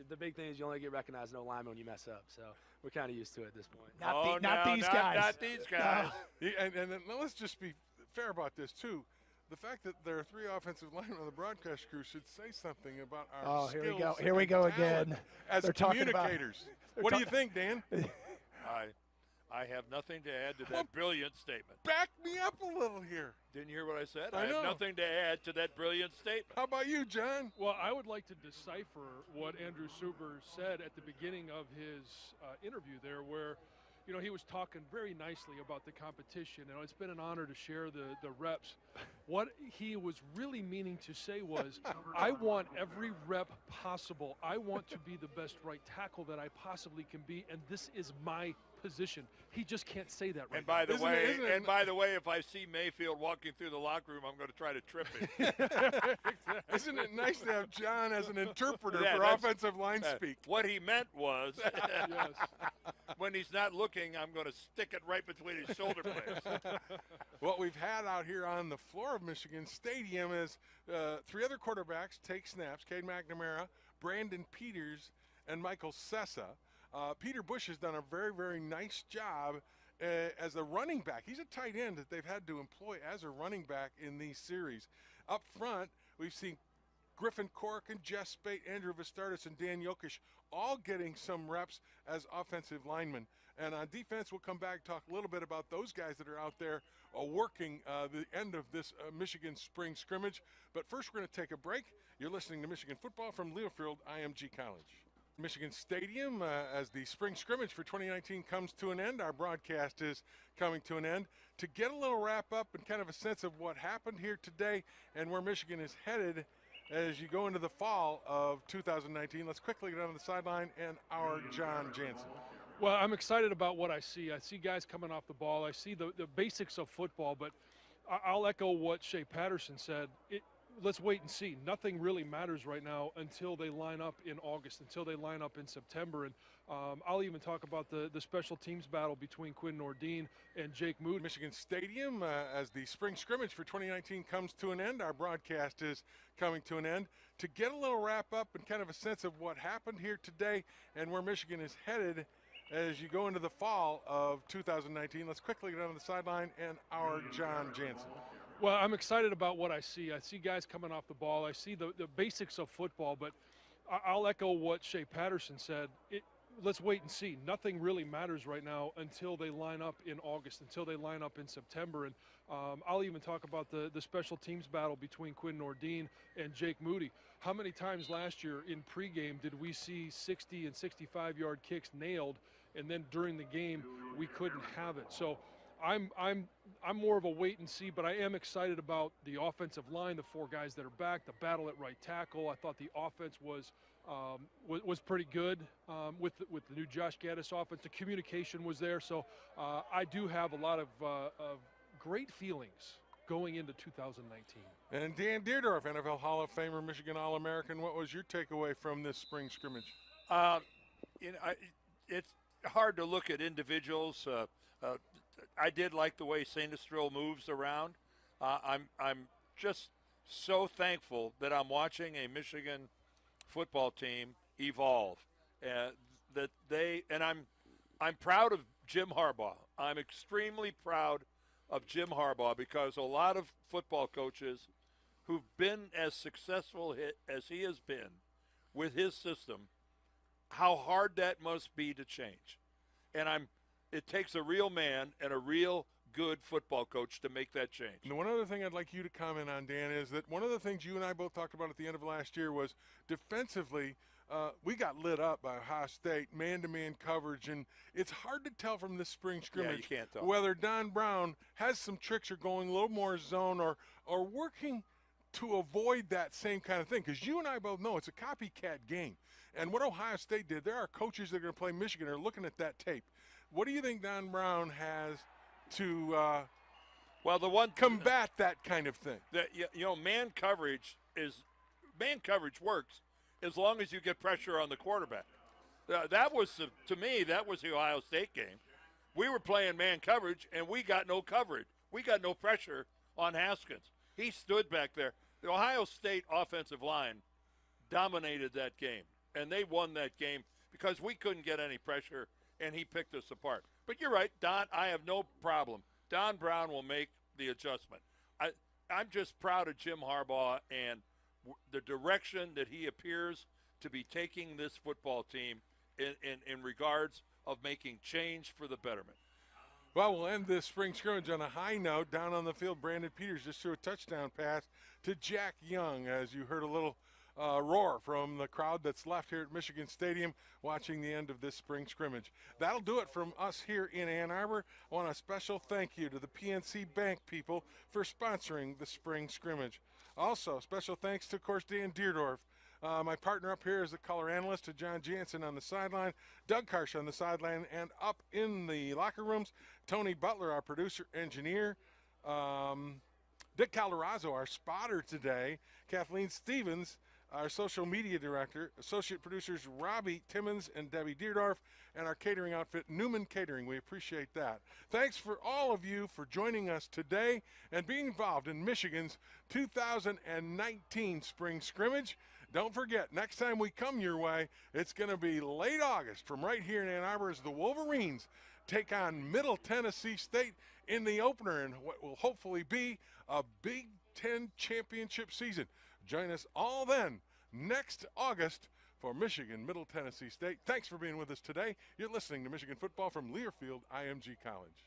The big thing is you only get recognized no lineman when you mess up. So we're kind of used to it at this point. Not these guys. Not these guys. And then let's just be fair about this too. The fact that there are 3 offensive linemen on the broadcast crew should say something about our skills. Here we go again. As communicators. What do you think, Dan? I have nothing to add to that brilliant statement. Back me up a little here. Didn't you hear what I said? I know. have nothing to add to that brilliant statement. How about you, John? Well, I would like to decipher what Andrew Suber said at the beginning of his interview there, where he was talking very nicely about the competition. It's been an honor to share the reps. What he was really meaning to say was, I want every rep possible. I want to be the best right tackle that I possibly can be, and this is my position. He just can't say that right And by now. the way, if I see Mayfield walking through the locker room, I'm going to try to trip him. Isn't it nice to have John as an interpreter for offensive line speak? What he meant was, Yes. when he's not looking, I'm going to stick it right between his shoulder blades. What we've had out here on the floor of Michigan Stadium is 3 other quarterbacks take snaps: Cade McNamara, Brandon Peters, and Michael Sessa. Peter Bush has done a very, very nice job as a running back. He's a tight end that they've had to employ as a running back in these series. Up front, we've seen Griffin Corkin, Jess Spate, Andrew Vistardis, and Dan Jokic all getting some reps as offensive linemen. And on defense, we'll come back and talk a little bit about those guys that are out there working the end of this Michigan spring scrimmage. But first, we're going to take a break. You're listening to Michigan Football from Learfield IMG College. Michigan Stadium, as the spring scrimmage for 2019 comes to an end. Our broadcast is coming to an end. To get a little wrap up and kind of a sense of what happened here today and where Michigan is headed as you go into the fall of 2019, let's quickly get on the sideline and our John Jansen. Well, I'm excited about what I see. I see guys coming off the ball. I see the basics of football, but I'll echo what Shea Patterson said. Let's wait and see. Nothing really matters right now until they line up in August, until they line up in September. And I'll even talk about the special teams battle between Quinn Nordine and Jake Moody. Michigan Stadium, as the spring scrimmage for 2019 comes to an end. Our broadcast is coming to an end. To get a little wrap up and kind of a sense of what happened here today and where Michigan is headed as you go into the fall of 2019, let's quickly get on the sideline and our John Jansen. Well, I'm excited about what I see. I see guys coming off the ball. I see the basics of football, but I'll echo what Shea Patterson said. Let's wait and see. Nothing really matters right now until they line up in August, until they line up in September. And I'll even talk about the special teams battle between Quinn Nordine and Jake Moody. How many times last year in pregame did we see 60 and 65-yard kicks nailed, and then during the game we couldn't have it? So I'm more of a wait and see, but I am excited about the offensive line, the 4 guys that are back, the battle at right tackle. I thought the offense was pretty good with the new Josh Gaddis offense. The communication was there, so I do have a lot of great feelings going into 2019. And Dan Deerdorf, NFL Hall of Famer, Michigan All-American, what was your takeaway from this spring scrimmage? It's hard to look at individuals. I did like the way Saint Estrell moves around. I'm just so thankful that I'm watching a Michigan football team evolve. That they and I'm proud of Jim Harbaugh. I'm extremely proud of Jim Harbaugh because a lot of football coaches who've been as successful as he has been with his system, how hard that must be to change. And it takes a real man and a real good football coach to make that change. And one other thing I'd like you to comment on, Dan, is that one of the things you and I both talked about at the end of last year was defensively, we got lit up by Ohio State, man-to-man coverage, and it's hard to tell from this spring scrimmage you can't tell. whether Don Brown has some tricks or going a little more zone or working to avoid that same kind of thing, because you and I both know it's a copycat game. And what Ohio State did, there are coaches that are going to play Michigan are looking at that tape. What do you think Don Brown has to combat that kind of thing? Man coverage works as long as you get pressure on the quarterback. To me, that was the Ohio State game. We were playing man coverage, and we got no coverage. We got no pressure on Haskins. He stood back there. The Ohio State offensive line dominated that game, and they won that game because we couldn't get any pressure, and he picked us apart. But you're right, Don, I have no problem. Don Brown will make the adjustment. I'm just proud of Jim Harbaugh and the direction that he appears to be taking this football team in regards of making change for the betterment. Well, we'll end this spring scrimmage on a high note. Down on the field, Brandon Peters just threw a touchdown pass to Jack Young, as you heard a little roar from the crowd that's left here at Michigan Stadium watching the end of this spring scrimmage. That'll do it from us here in Ann Arbor. I want a special thank you to the PNC Bank people for sponsoring the spring scrimmage. Also, special thanks to, of course, Dan Deerdorf. My partner up here is the color analyst, to John Jansen on the sideline, Doug Karsh on the sideline, and up in the locker rooms, Tony Butler, our producer engineer, Dick Calderazzo, our spotter today, Kathleen Stevens, our social media director, associate producers Robbie Timmons and Debbie Deerdorf, and our catering outfit, Newman Catering. We appreciate that. Thanks for all of you for joining us today and being involved in Michigan's 2019 spring scrimmage. Don't forget, next time we come your way, it's going to be late August from right here in Ann Arbor as the Wolverines take on Middle Tennessee State in the opener in what will hopefully be a Big Ten championship season. Join us all then next August for Michigan Middle Tennessee State. Thanks for being with us today. You're listening to Michigan Football from Learfield IMG College.